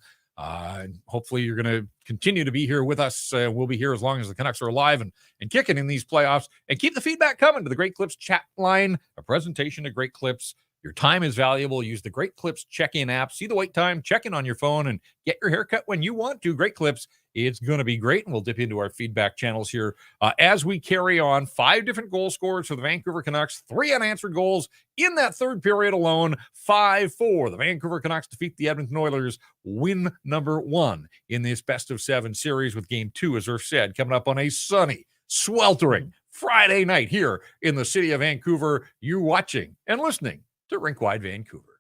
Hopefully you're going to continue to be here with us. We'll be here as long as the Canucks are alive and kicking in these playoffs. And keep the feedback coming to the Great Clips chat line, a presentation of Great Clips. Your time is valuable. Use the Great Clips check-in app. See the wait time, check in on your phone, and get your haircut when you want to. Great Clips. It's going to be great, and we'll dip into our feedback channels here as we carry on. 5 different goal scorers for the Vancouver Canucks, 3 unanswered goals in that third period alone. 5-4. The Vancouver Canucks defeat the Edmonton Oilers, win number 1 in this best-of-7 series, with Game 2, as Irf said, coming up on a sunny, sweltering Friday night here in the city of Vancouver. You're watching and listening to Rink Wide Vancouver.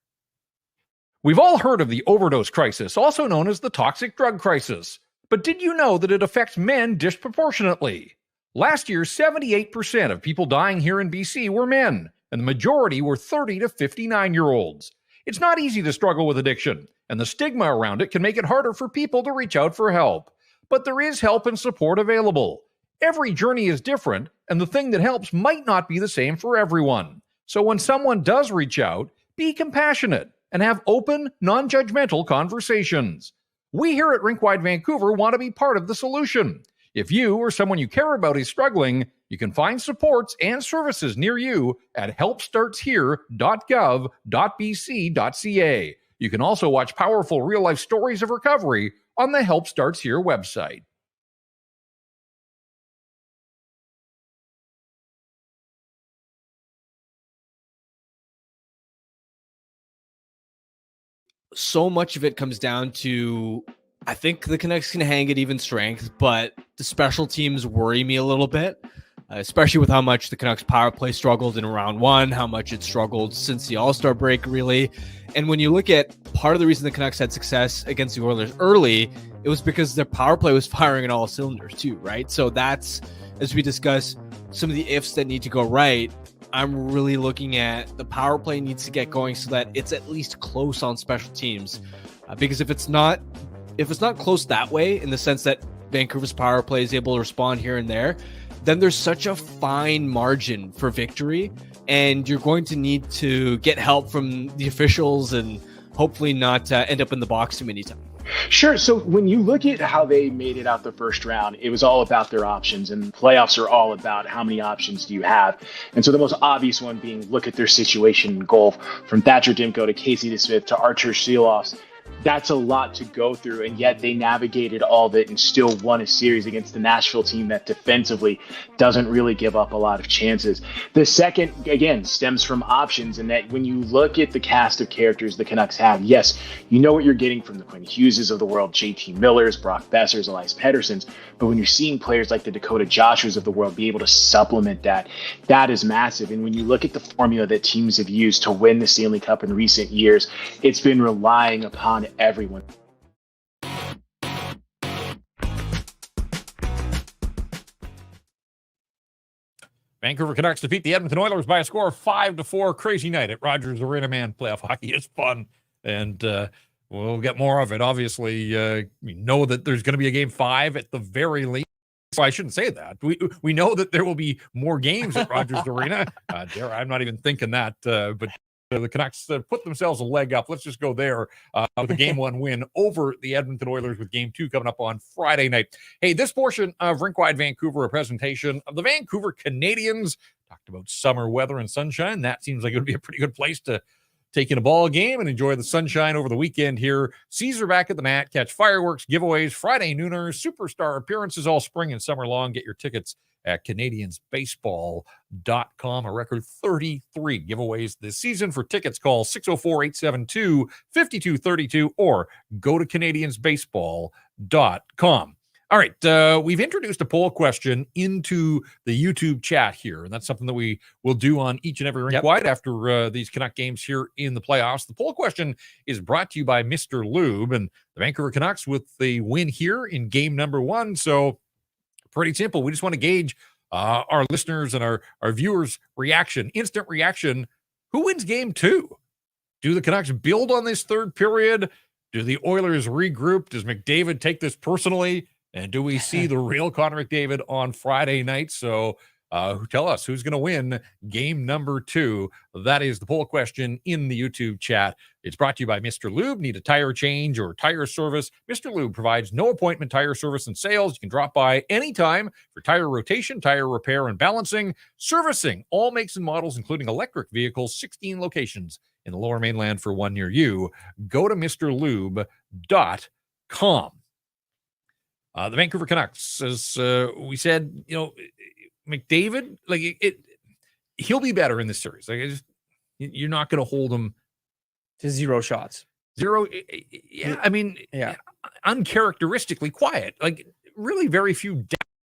We've all heard of the overdose crisis, also known as the toxic drug crisis. But did you know that it affects men disproportionately? Last year, 78% of people dying here in BC were men, and the majority were 30 to 59-year-olds. It's not easy to struggle with addiction, and the stigma around it can make it harder for people to reach out for help. But there is help and support available. Every journey is different, and the thing that helps might not be the same for everyone. So when someone does reach out, be compassionate and have open, non-judgmental conversations. We here at Rink Wide Vancouver want to be part of the solution. If you or someone you care about is struggling, you can find supports and services near you at helpstartshere.gov.bc.ca. You can also watch powerful real-life stories of recovery on the Help Starts Here website. So much of it comes down to, I think the Canucks can hang at even strength, but the special teams worry me a little bit, especially with how much the Canucks power play struggled in round 1, how much it struggled since the All-Star break, really. And when you look at part of the reason the Canucks had success against the Oilers early, it was because their power play was firing in all cylinders too, right? So that's, as we discuss, some of the ifs that need to go right. I'm really looking at the power play needs to get going so that it's at least close on special teams. Because if it's not close that way, in the sense that Vancouver's power play is able to respond here and there, then there's such a fine margin for victory, and you're going to need to get help from the officials and hopefully not end up in the box too many times. Sure. So when you look at how they made it out the first round, it was all about their options, and playoffs are all about how many options do you have. And so the most obvious one being look at their situation in goal, from Thatcher Demko to Casey DeSmith to Archer Seeloffs. That's a lot to go through, and yet they navigated all of it and still won a series against the Nashville team that defensively doesn't really give up a lot of chances. The second, again, stems from options, and that when you look at the cast of characters the Canucks have, yes, you know what you're getting from the Quinn Hugheses of the world, JT Millers, Brock Bessers, Elias Petterssons, but when you're seeing players like the Dakota Joshuas of the world be able to supplement that, that is massive. And when you look at the formula that teams have used to win the Stanley Cup in recent years, it's been relying upon everyone. Vancouver Canucks defeat the Edmonton Oilers by a score of 5-4. Crazy night at Rogers Arena, man. Playoff hockey is fun, and we'll get more of it. Obviously, we know that there's going to be a game 5 at the very least. So I shouldn't say that. We know that there will be more games at Rogers Arena. I'm not even thinking that, but the Canucks put themselves a leg up. Let's just go there with a Game 1 win over the Edmonton Oilers, with Game 2 coming up on Friday night. Hey, this portion of Rink Wide Vancouver, a presentation of the Vancouver Canadians. Talked about summer weather and sunshine. That seems like it would be a pretty good place to take in a ball game and enjoy the sunshine over the weekend here. Caesar back at the mat. Catch fireworks, giveaways, Friday nooners, superstar appearances all spring and summer long. Get your tickets at CanadiansBaseball.com. A record 33 giveaways this season. For tickets, call 604-872-5232 or go to CanadiansBaseball.com. All right, we've introduced a poll question into the YouTube chat here, and that's something that we will do on each and every Rink Wide after these Canuck games here in the playoffs. The poll question is brought to you by Mr. Lube and the Vancouver Canucks with the win here in game number 1. So pretty simple. We just want to gauge our listeners and our viewers' reaction, instant reaction. Who wins game 2? Do the Canucks build on this third period? Do the Oilers regroup? Does McDavid take this personally? And do we see the real Connor McDavid on Friday night? So tell us who's going to win game number 2. That is the poll question in the YouTube chat. It's brought to you by Mr. Lube. Need a tire change or tire service? Mr. Lube provides no appointment tire service and sales. You can drop by anytime for tire rotation, tire repair, and balancing, servicing all makes and models, including electric vehicles, 16 locations in the Lower Mainland for one near you. Go to MrLube.com. The Vancouver Canucks, as we said, McDavid, he'll be better in this series. You're not going to hold him to 0 shots. 0. Yeah, I mean, uncharacteristically quiet. Really very few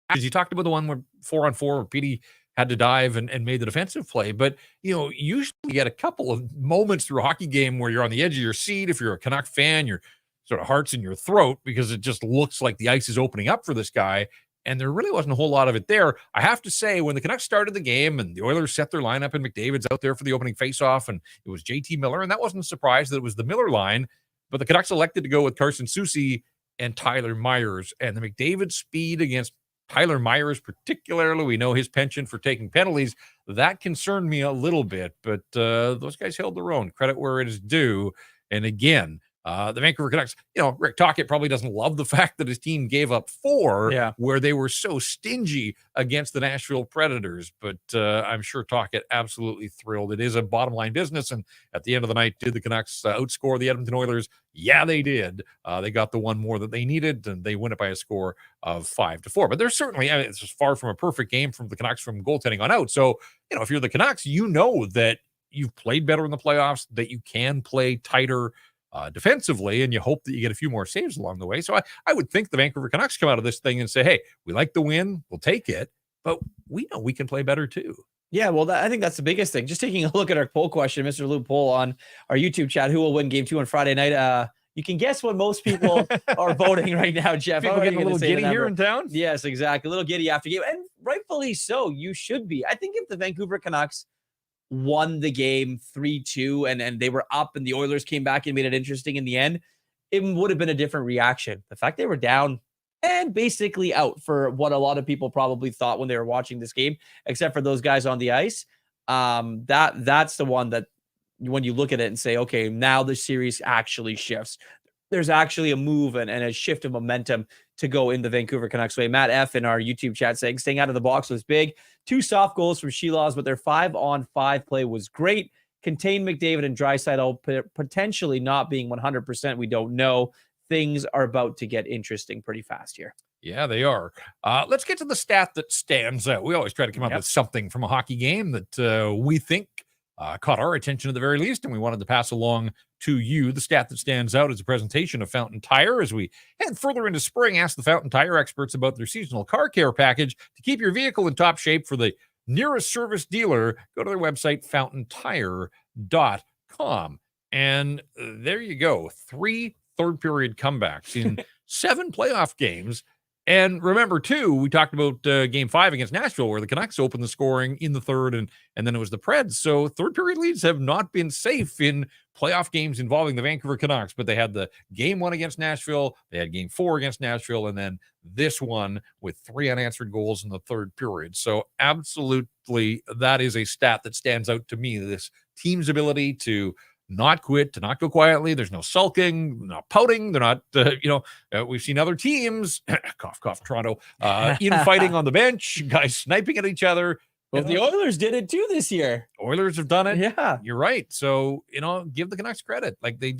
dives. You talked about the one where 4-on-4 where Petey had to dive and made the defensive play. But, usually you get a couple of moments through a hockey game where you're on the edge of your seat. If you're a Canuck fan, you're sort of heart's in your throat because it just looks like the ice is opening up for this guy. And there really wasn't a whole lot of it there. I have to say, when the Canucks started the game and the Oilers set their lineup and McDavid's out there for the opening faceoff, and it was JT Miller, and that wasn't a surprise that it was the Miller line, but the Canucks elected to go with Carson Soucy and Tyler Myers. And the McDavid speed against Tyler Myers particularly, we know his penchant for taking penalties, that concerned me a little bit. But those guys held their own. Credit where it is due. And again, the Vancouver Canucks, Rick Tocchet probably doesn't love the fact that his team gave up 4 where they were so stingy against the Nashville Predators. But I'm sure Tocchet absolutely thrilled. It is a bottom line business. And at the end of the night, did the Canucks outscore the Edmonton Oilers? Yeah, they did. They got the one more that they needed, and they win it by a score of 5-4. But there's certainly, it's just far from a perfect game from the Canucks from goaltending on out. So, if you're the Canucks, you know that you've played better in the playoffs, that you can play tighter defensively, and you hope that you get a few more saves along the way. So I would think the Vancouver Canucks come out of this thing and say, hey, we like the win, we'll take it, but we know we can play better too. Yeah, well, I think that's the biggest thing. Just taking a look at our poll question, Mr. Lube poll on our YouTube chat, who will win game 2 on Friday night? You can guess what most people are voting right now, Jeff. People getting a little giddy here in town? Yes, exactly. A little giddy after game, and rightfully so. You should be. I think if the Vancouver Canucks won the game 3-2 and they were up and the Oilers came back and made it interesting in the end, it would have been a different reaction. The fact they were down and basically out for what a lot of people probably thought when they were watching this game, except for those guys on the ice, that's the one that when you look at it and say, okay, now the series actually shifts. there's actually a move and a shift of momentum to go in the Vancouver Canucks way. Matt F. in our YouTube chat saying, staying out of the box was big. 2 soft goals from Sheelaws, but their 5-on-5 play was great. Contain McDavid and Draisaitl potentially not being 100%. We don't know. Things are about to get interesting pretty fast here. Yeah, they are. Let's get to the stat that stands out. We always try to come up with something from a hockey game that we think caught our attention at the very least, and we wanted to pass along to you. The stat that stands out is a presentation of Fountain Tire. As we head further into spring, ask the Fountain Tire experts about their seasonal car care package to keep your vehicle in top shape. For the nearest service dealer, go to their website, fountaintire.com. And there you go. 3 third-period comebacks in 7 playoff games. And remember, too, we talked about Game 5 against Nashville, where the Canucks opened the scoring in the third, and then it was the Preds. So third-period leads have not been safe in playoff games involving the Vancouver Canucks, but they had the Game 1 against Nashville, they had Game 4 against Nashville, and then this one with 3 unanswered goals in the third period. So absolutely, that is a stat that stands out to me, this team's ability to not quit, to not go quietly. There's no sulking, not pouting. They're not, we've seen other teams, cough, cough, Toronto, infighting on the bench, guys sniping at each other. Well, the Oilers did it too this year. Oilers have done it. Yeah. You're right. So, give the Canucks credit. Like they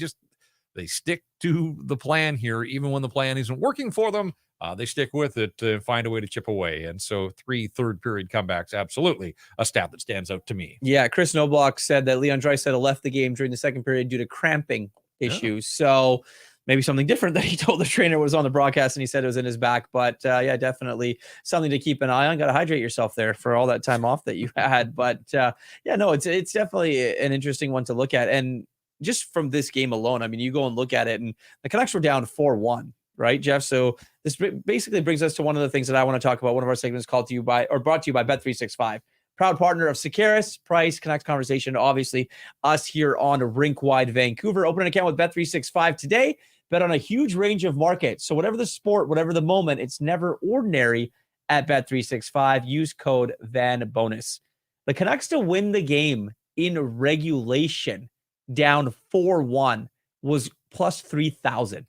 stick to the plan here, even when the plan isn't working for them. They stick with it to find a way to chip away. And so 3 third-period comebacks, absolutely a stat that stands out to me. Yeah, Chris Noblock said that Leon Draisaitl left the game during the second period due to cramping issues. So maybe something different that he told the trainer was on the broadcast, and he said it was in his back. But yeah, definitely something to keep an eye on. Got to hydrate yourself there for all that time off that you had. But yeah, no, it's definitely an interesting one to look at. And just from this game alone, I mean, you go and look at it, and the Canucks were down 4-1. Right, Jeff? So this basically brings us to one of the things that I want to talk about. One of our segments brought to you by Bet365, proud partner of Sekeres, Price, Canucks Conversation. Obviously, us here on Rink Wide Vancouver. Open an account with Bet365 today. Bet on a huge range of markets. So whatever the sport, whatever the moment, it's never ordinary at Bet365. Use code VANBONUS. The Canucks to win the game in regulation, down 4-1, was plus 3,000.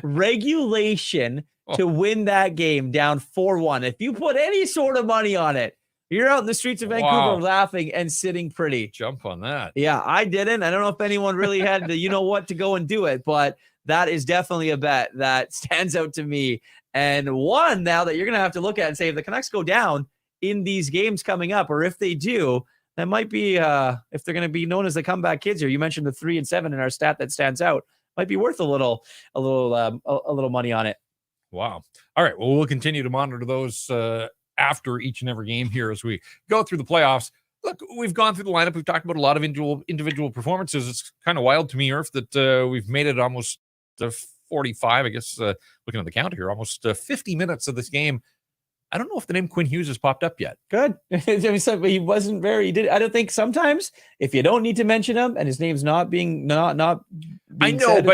Regulation to win that game down 4-1. If you put any sort of money on it, you're out in the streets of Vancouver laughing and sitting pretty. Jump on that. Yeah, I didn't. I don't know if anyone really had to, to go and do it, but that is definitely a bet that stands out to me. And one now that you're going to have to look at and say, if the Canucks go down in these games coming up, or if they do, that might be, if they're going to be known as the comeback kids here. You mentioned the 3 and 7 in our stat that stands out. Might be worth a little money on it. Wow. All right. Well, we'll continue to monitor those after each and every game here as we go through the playoffs. Look, we've gone through the lineup. We've talked about a lot of individual performances. It's kind of wild to me, Irf, that we've made it almost 45, I guess, looking at the count here, almost 50 minutes of this game. I don't know if the name Quinn Hughes has popped up yet. Good. He wasn't I don't think sometimes if you don't need to mention him and his name's not being I know,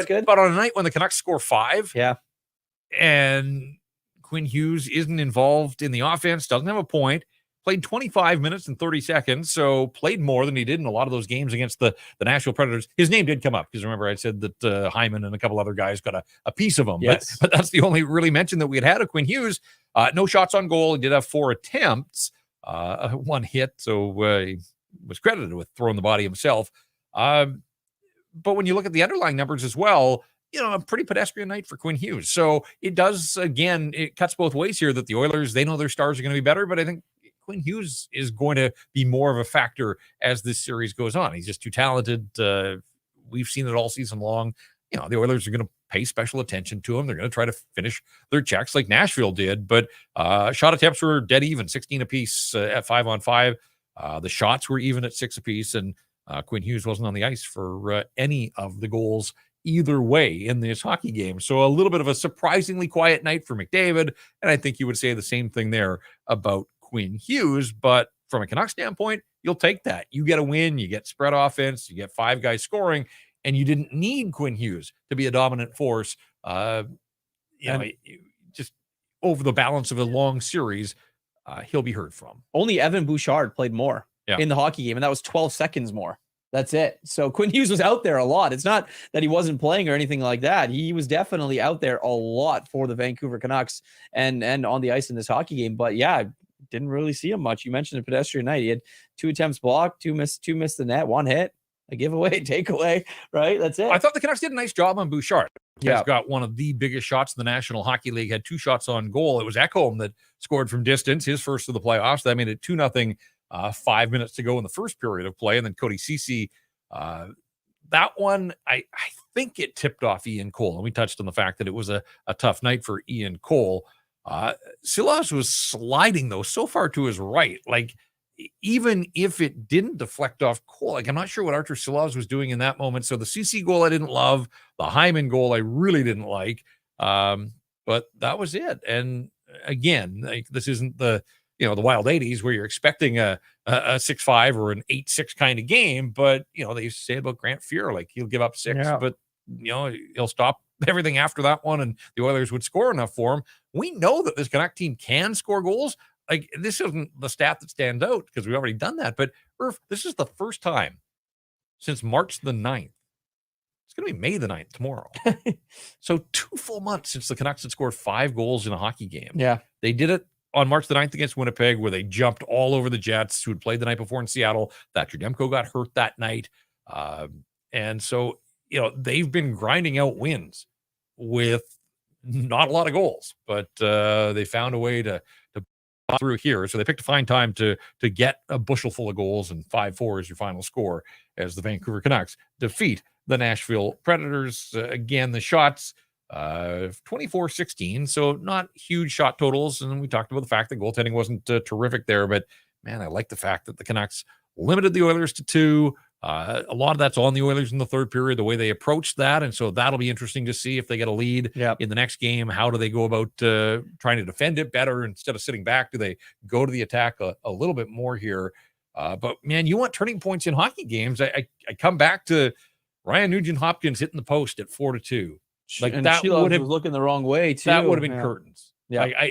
said, but on a night when the Canucks score 5, and Quinn Hughes isn't involved in the offense, doesn't have a point, played 25 minutes and 30 seconds, so played more than he did in a lot of those games against the Nashville Predators. His name did come up because remember I said that Hyman and a couple other guys got a piece of him. Yes. But that's the only really mention that we had of Quinn Hughes. No shots on goal. He did have 4 attempts, 1 hit, so he was credited with throwing the body himself. But when you look at the underlying numbers as well, a pretty pedestrian night for Quinn Hughes. So it does, again, it cuts both ways here that the Oilers, they know their stars are going to be better, but I think Quinn Hughes is going to be more of a factor as this series goes on. He's just too talented. We've seen it all season long. The Oilers are going to pay special attention to him. They're going to try to finish their checks like Nashville did, but shot attempts were dead even, 16 apiece at 5-on-5. The shots were even at 6 apiece, and Quinn Hughes wasn't on the ice for any of the goals either way in this hockey game. So a little bit of a surprisingly quiet night for McDavid, and I think you would say the same thing there about Quinn Hughes, but from a Canucks standpoint, you'll take that. You get a win, you get spread offense, you get 5 guys scoring, and you didn't need Quinn Hughes to be a dominant force. Just over the balance of a long series, he'll be heard from. Only Evan Bouchard played more in the hockey game, and that was 12 seconds more That's it. So Quinn Hughes was out there a lot. It's not that he wasn't playing or anything like that. He was definitely out there a lot for the Vancouver Canucks and on the ice in this hockey game. But yeah, didn't really see him much. You mentioned a pedestrian night. He had 2 attempts blocked, two missed the net, 1 hit, a giveaway, takeaway, right? That's it. I thought the Canucks did a nice job on Bouchard. Yeah. He's got one of the biggest shots in the National Hockey League, had 2 shots on goal. It was Ekholm that scored from distance, his first of the playoffs. That made it 2-0, 5 minutes to go in the first period of play. And then Cody Ceci, that one, I think it tipped off Ian Cole. And we touched on the fact that it was a tough night for Ian Cole. Silas was sliding, though, so far to his right. Like, even if it didn't deflect off Cole, like, I'm not sure what Artur Silas was doing in that moment. So the CC goal I didn't love. The Hyman goal I really didn't like. But that was it. And again, like, this isn't the wild 80s where you're expecting a 6-5 or an 8-6 kind of game. But, they used to say about Grant Fuhr, like, he'll give up 6, but, he'll stop everything after that one, and the Oilers would score enough for him. We know that this Canuck team can score goals. Like, this isn't the stat that stands out because we've already done that. But, Irf, this is the first time since March the 9th. It's going to be May the 9th tomorrow. So 2 full months since the Canucks had scored 5 goals in a hockey game. Yeah. They did it on March the 9th against Winnipeg, where they jumped all over the Jets, who had played the night before in Seattle. Thatcher Demko got hurt that night. And so, they've been grinding out wins with not a lot of goals, but they found a way to through here. So they picked a fine time to get a bushel full of goals, and 5-4 is your final score as the Vancouver Canucks defeat the Nashville Predators. Again, the shots, 24-16, so not huge shot totals. And we talked about the fact that goaltending wasn't terrific there, but man, I like the fact that the Canucks limited the Oilers to 2. A lot of that's on the Oilers in the third period, the way they approached that. And so that'll be interesting to see if they get a lead in the next game. How do they go about trying to defend it better instead of sitting back? Do they go to the attack a little bit more here? But, man, you want turning points in hockey games. I come back to Ryan Nugent-Hopkins hitting the post at 4-2. Like, and that would have looking the wrong way, too. That would have been curtains. Yeah.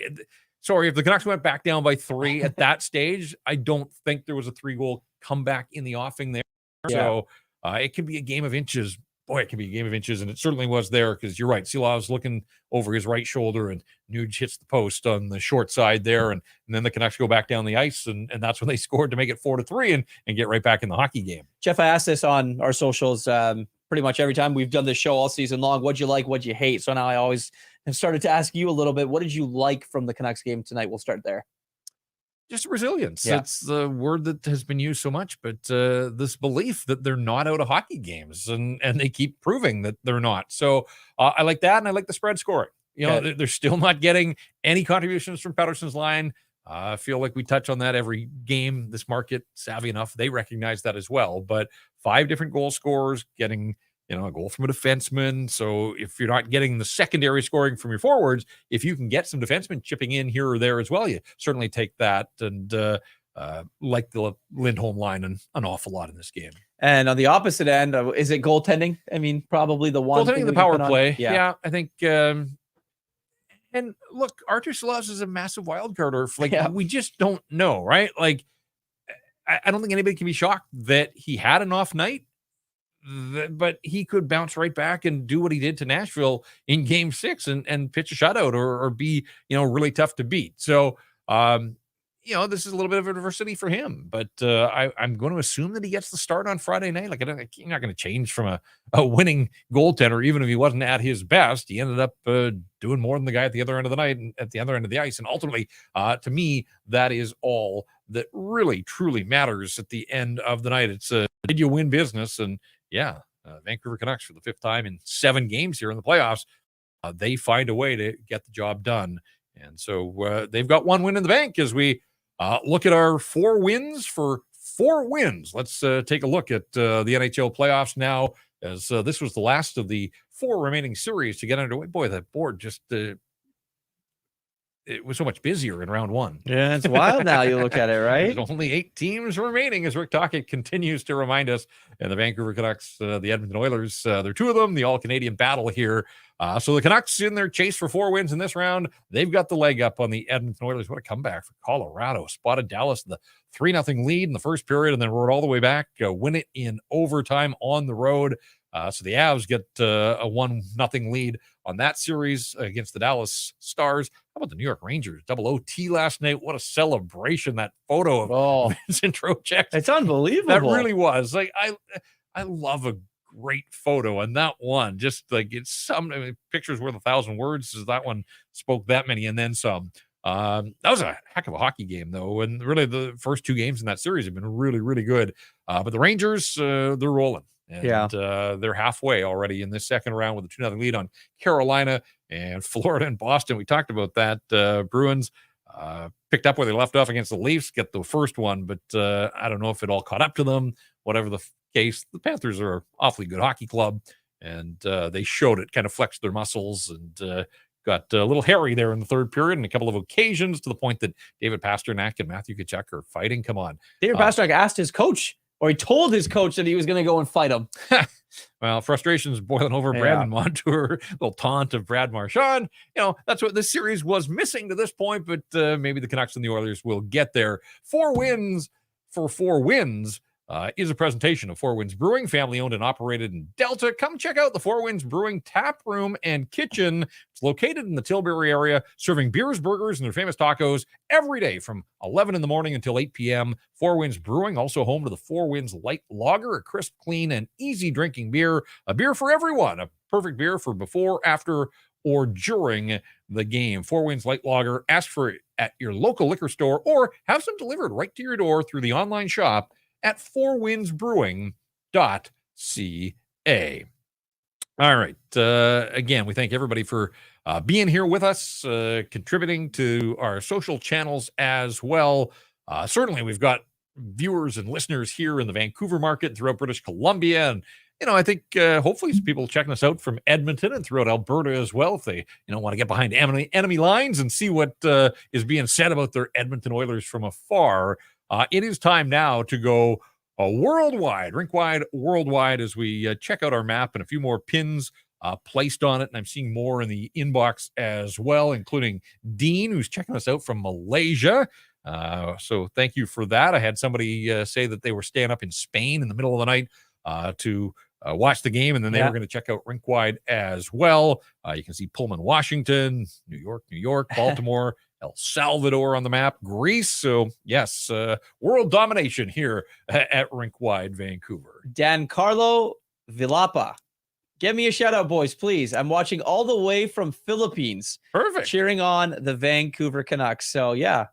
Sorry, if the Canucks went back down by 3 at that stage, I don't think there was a 3-goal comeback in the offing there. So it could be a game of inches. Boy, it can be a game of inches, and it certainly was there, because you're right. Silas looking over his right shoulder, and Nuge hits the post on the short side there, and then the Canucks go back down the ice, and that's when they scored to make it 4-3 and get right back in the hockey game. Jeff, I asked this on our socials pretty much every time we've done this show all season long. What'd you like? What'd you hate? So now I always have started to ask you a little bit. What did you like from the Canucks game tonight? We'll start there. Just resilience. Yeah. That's the word that has been used so much, but this belief that they're not out of hockey games, and they keep proving that they're not. So I like that, and I like the spread scoring. They're still not getting any contributions from Paterson's line. I feel like we touch on that every game. This market, savvy enough, they recognize that as well. But 5 different goal scorers, getting a goal from a defenseman. So if you're not getting the secondary scoring from your forwards, if you can get some defensemen chipping in here or there as well, you certainly take that. And like the Lindholm line an awful lot in this game. And on the opposite end, is it goaltending? I mean, probably the one. Goaltending, the power play. Yeah, I think. And look, Artur Silas is a massive wild carder. We just don't know, right? Like, I don't think anybody can be shocked that he had an off night. But he could bounce right back and do what he did to Nashville in Game 6 and pitch a shutout or be, really tough to beat. So, this is a little bit of adversity for him. But I'm going to assume that he gets the start on Friday night. Like, you're not going to change from a winning goaltender, even if he wasn't at his best. He ended up doing more than the guy at the other end of the night and at the other end of the ice. And ultimately, to me, that is all that really, truly matters at the end of the night. It's did you win business? And Vancouver Canucks for the 5th time in 7 games here in the playoffs. They find a way to get the job done. And so they've got 1 win in the bank as we look at our 4 wins for 4 wins. Let's take a look at the NHL playoffs now, as this was the last of the 4 remaining series to get underway. Boy, that board just it was so much busier in round one. Yeah, it's wild now. You look at it, right? There's only 8 teams remaining, as Rick Tocchet continues to remind us. And the Vancouver Canucks, the Edmonton Oilers, there are 2 of them, the all-Canadian battle here. So the Canucks in their chase for 4 wins in this round, they've got the leg up on the Edmonton Oilers. What a comeback for Colorado. Spotted Dallas, the 3-0 lead in the first period, and then roared all the way back, win it in overtime on the road. So the Avs get a 1-0 lead on that series against the Dallas Stars. How about the New York Rangers? Double OT last night. What a celebration. That photo of Vincent Trocheck. It's unbelievable. That really was. Like, I love a great photo, and that one, just like it's some pictures worth 1,000 words. That one spoke that many and then some. That was a heck of a hockey game, though, and really the first 2 games in that series have been really, really good. But the Rangers, they're rolling. And they're halfway already in this second round with a 2-0 lead on Carolina and Florida and Boston. We talked about that. Bruins picked up where they left off against the Leafs, get the first one, but I don't know if it all caught up to them. Whatever the case, the Panthers are an awfully good hockey club, and they showed it, kind of flexed their muscles, and got a little hairy there in the third period and a couple of occasions to the point that David Pasternak and Matthew Tkachuk are fighting. Come on. David Pasternak asked his coach, or he told his coach that he was going to go and fight him. Well, frustration's boiling over. Brandon Montour, little taunt of Brad Marchand. That's what this series was missing to this point, but maybe the Canucks and the Oilers will get there. 4 wins for 4 wins is a presentation of Four Winds Brewing, family owned and operated in Delta. Come check out the Four Winds Brewing tap room and kitchen. It's located in the Tilbury area, serving beers, burgers, and their famous tacos every day from 11 in the morning until 8 p.m. Four Winds Brewing, also home to the Four Winds Light Lager, a crisp, clean, and easy drinking beer. A beer for everyone. A perfect beer for before, after, or during the game. Four Winds Light Lager. Ask for it at your local liquor store or have some delivered right to your door through the online shop at fourwindsbrewing.ca. All right. Again, we thank everybody for being here with us, contributing to our social channels as well. Certainly, we've got viewers and listeners here in the Vancouver market, throughout British Columbia. And, I think hopefully some people checking us out from Edmonton and throughout Alberta as well, if they, want to get behind enemy lines and see what is being said about their Edmonton Oilers from afar. It is time now to go worldwide, rink-wide, worldwide, as we check out our map and a few more pins placed on it. And I'm seeing more in the inbox as well, including Dean, who's checking us out from Malaysia. So thank you for that. I had somebody say that they were staying up in Spain in the middle of the night to watch the game, and then they were going to check out Rink-Wide as well. You can see Pullman, Washington, New York, Baltimore, El Salvador on the map, Greece. So, yes, world domination here at Rink Wide Vancouver. Dan Carlo Villapa. Give me a shout out, boys, please. I'm watching all the way from Philippines. Perfect. Cheering on the Vancouver Canucks. So, yeah.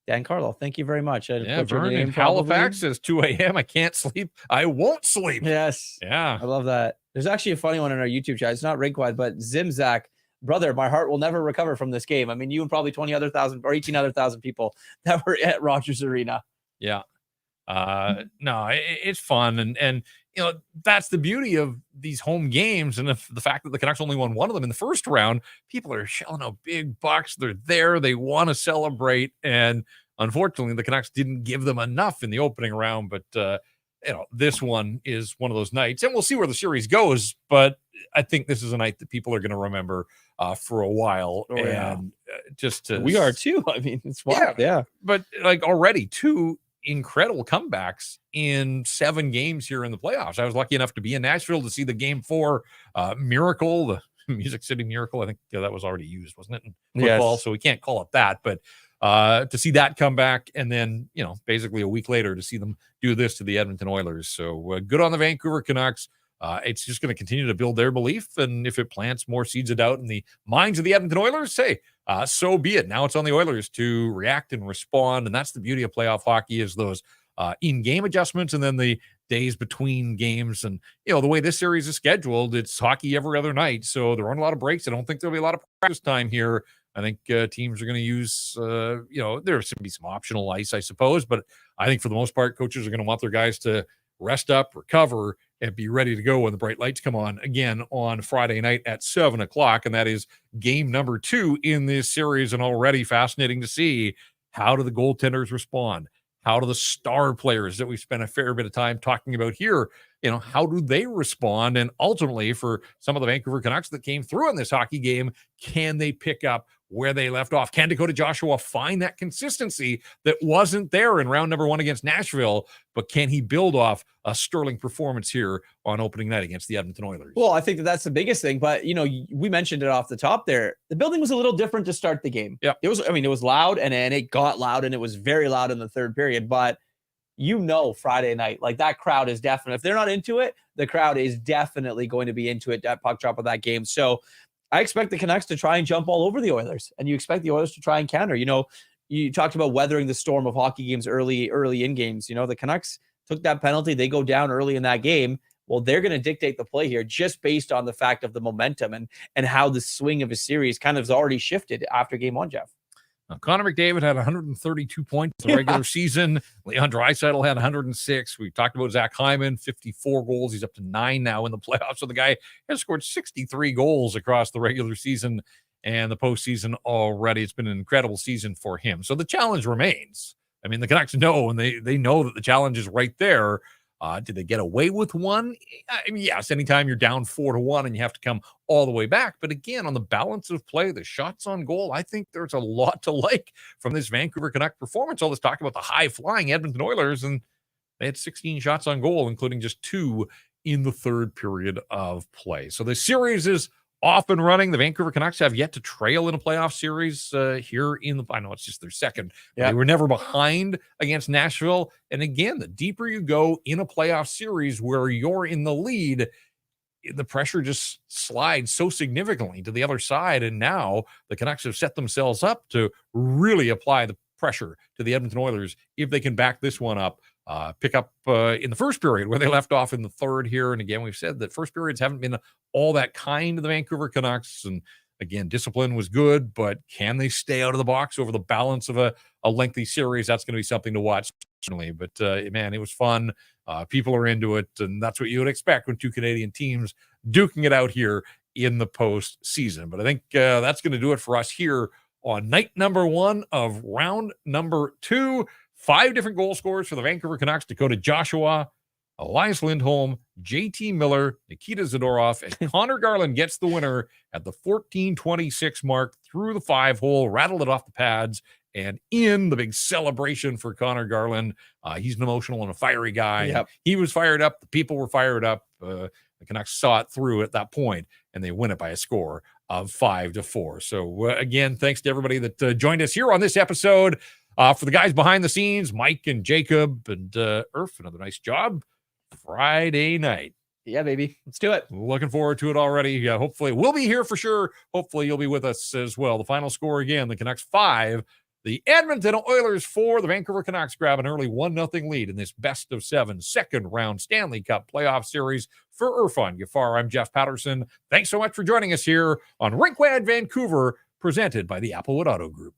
Dan Carlo, thank you very much. Vern in Halifax says 2 a.m. I can't sleep. I won't sleep. Yes. Yeah. I love that. There's actually a funny one in our YouTube chat. It's not Rink Wide, but Zimzak. Brother, my heart will never recover from this game. I mean, you and probably 20 other thousand or 18 other thousand people that were at Rogers Arena. Yeah. No, it's fun. And that's the beauty of these home games. And the fact that the Canucks only won one of them in the first round, people are shelling out big bucks. They're there. They want to celebrate. And unfortunately, the Canucks didn't give them enough in the opening round. But, this one is one of those nights. And we'll see where the series goes. But I think this is a night that people are going to remember for a while. Oh, yeah. And just to... We are too. I mean, it's wild. Yeah. But like already 2 incredible comebacks in 7 games here in the playoffs. I was lucky enough to be in Nashville to see the Game 4 Miracle, the Music City Miracle. I think that was already used, wasn't it, in football? Yes. So we can't call it that. But to see that come back, and then, basically a week later to see them do this to the Edmonton Oilers. So good on the Vancouver Canucks. It's just going to continue to build their belief. And if it plants more seeds of doubt in the minds of the Edmonton Oilers, so be it. Now it's on the Oilers to react and respond. And that's the beauty of playoff hockey, is those in-game adjustments and then the days between games. And, the way this series is scheduled, it's hockey every other night. So there aren't a lot of breaks. I don't think there'll be a lot of practice time here. I think teams are going to use, there's going to be some optional ice, I suppose. But I think for the most part, coaches are going to want their guys to rest up, recover, and be ready to go when the bright lights come on again on Friday night at 7 o'clock. And that is game number 2 in this series. And already fascinating to see, how do the goaltenders respond? How do the star players that we spent a fair bit of time talking about here, how do they respond? And ultimately, for some of the Vancouver Canucks that came through in this hockey game, can they pick up where they left off? Can Dakota Joshua find that consistency that wasn't there in round number 1 against Nashville, but can he build off a sterling performance here on opening night against the Edmonton Oilers? Well, I think that's the biggest thing, but we mentioned it off the top there. The building was a little different to start the game. Yeah. It was loud, and it got loud, and it was very loud in the third period, but Friday night, like, that crowd is definitely, if they're not into it, the crowd is definitely going to be into it at puck drop of that game. So I expect the Canucks to try and jump all over the Oilers, and you expect the Oilers to try and counter. You talked about weathering the storm of hockey games early in games. The Canucks took that penalty. They go down early in that game. Well, they're going to dictate the play here just based on the fact of the momentum and how the swing of a series kind of has already shifted after game 1, Jeff. Now, Connor McDavid had 132 points in the regular season. Leon Draisaitl had 106. We talked about Zach Hyman, 54 goals. He's up to 9 now in the playoffs. So the guy has scored 63 goals across the regular season and the postseason already. It's been an incredible season for him. So the challenge remains. I mean, the Canucks know, and they know that the challenge is right there. Did they get away with one? I mean, yes, anytime you're down 4-1 and you have to come all the way back. But again, on the balance of play, the shots on goal, I think there's a lot to like from this Vancouver Canuck performance. All this talk about the high-flying Edmonton Oilers, and they had 16 shots on goal, including just 2 in the third period of play. So the series is off and running. The Vancouver Canucks have yet to trail in a playoff series here I know it's just their second. Yeah. They were never behind against Nashville. And again, the deeper you go in a playoff series where you're in the lead, the pressure just slides so significantly to the other side. And now the Canucks have set themselves up to really apply the pressure to the Edmonton Oilers if they can back this one up. Pick up in the first period where they left off in the third here. And again, we've said that first periods haven't been all that kind to the Vancouver Canucks. And again, discipline was good, but can they stay out of the box over the balance of a lengthy series? That's going to be something to watch. But man, it was fun. People are into it. And that's what you would expect when 2 Canadian teams duking it out here in the postseason. But I think that's going to do it for us here on night number 1 of round number 2. 5 different goal scorers for the Vancouver Canucks: Dakota Joshua, Elias Lindholm, JT Miller, Nikita Zadorov, and Connor Garland gets the winner at the 14:26 mark through the 5-hole, rattled it off the pads, and in the big celebration for Connor Garland. He's an emotional and a fiery guy. Yep. He was fired up. The people were fired up. The Canucks saw it through at that point, and they win it by a score of 5-4. So again, thanks to everybody that joined us here on this episode. For the guys behind the scenes, Mike and Jacob and Irf, another nice job. Friday night. Yeah, baby. Let's do it. Looking forward to it already. Yeah, hopefully we'll be here for sure. Hopefully you'll be with us as well. The final score again, the Canucks 5, the Edmonton Oilers 4. The Vancouver Canucks grab an early 1-0 lead in this best of 7 second round Stanley Cup playoff series. For Irfaan Gaffar, I'm Jeff Paterson. Thanks so much for joining us here on Rink Wide Vancouver, presented by the Applewood Auto Group.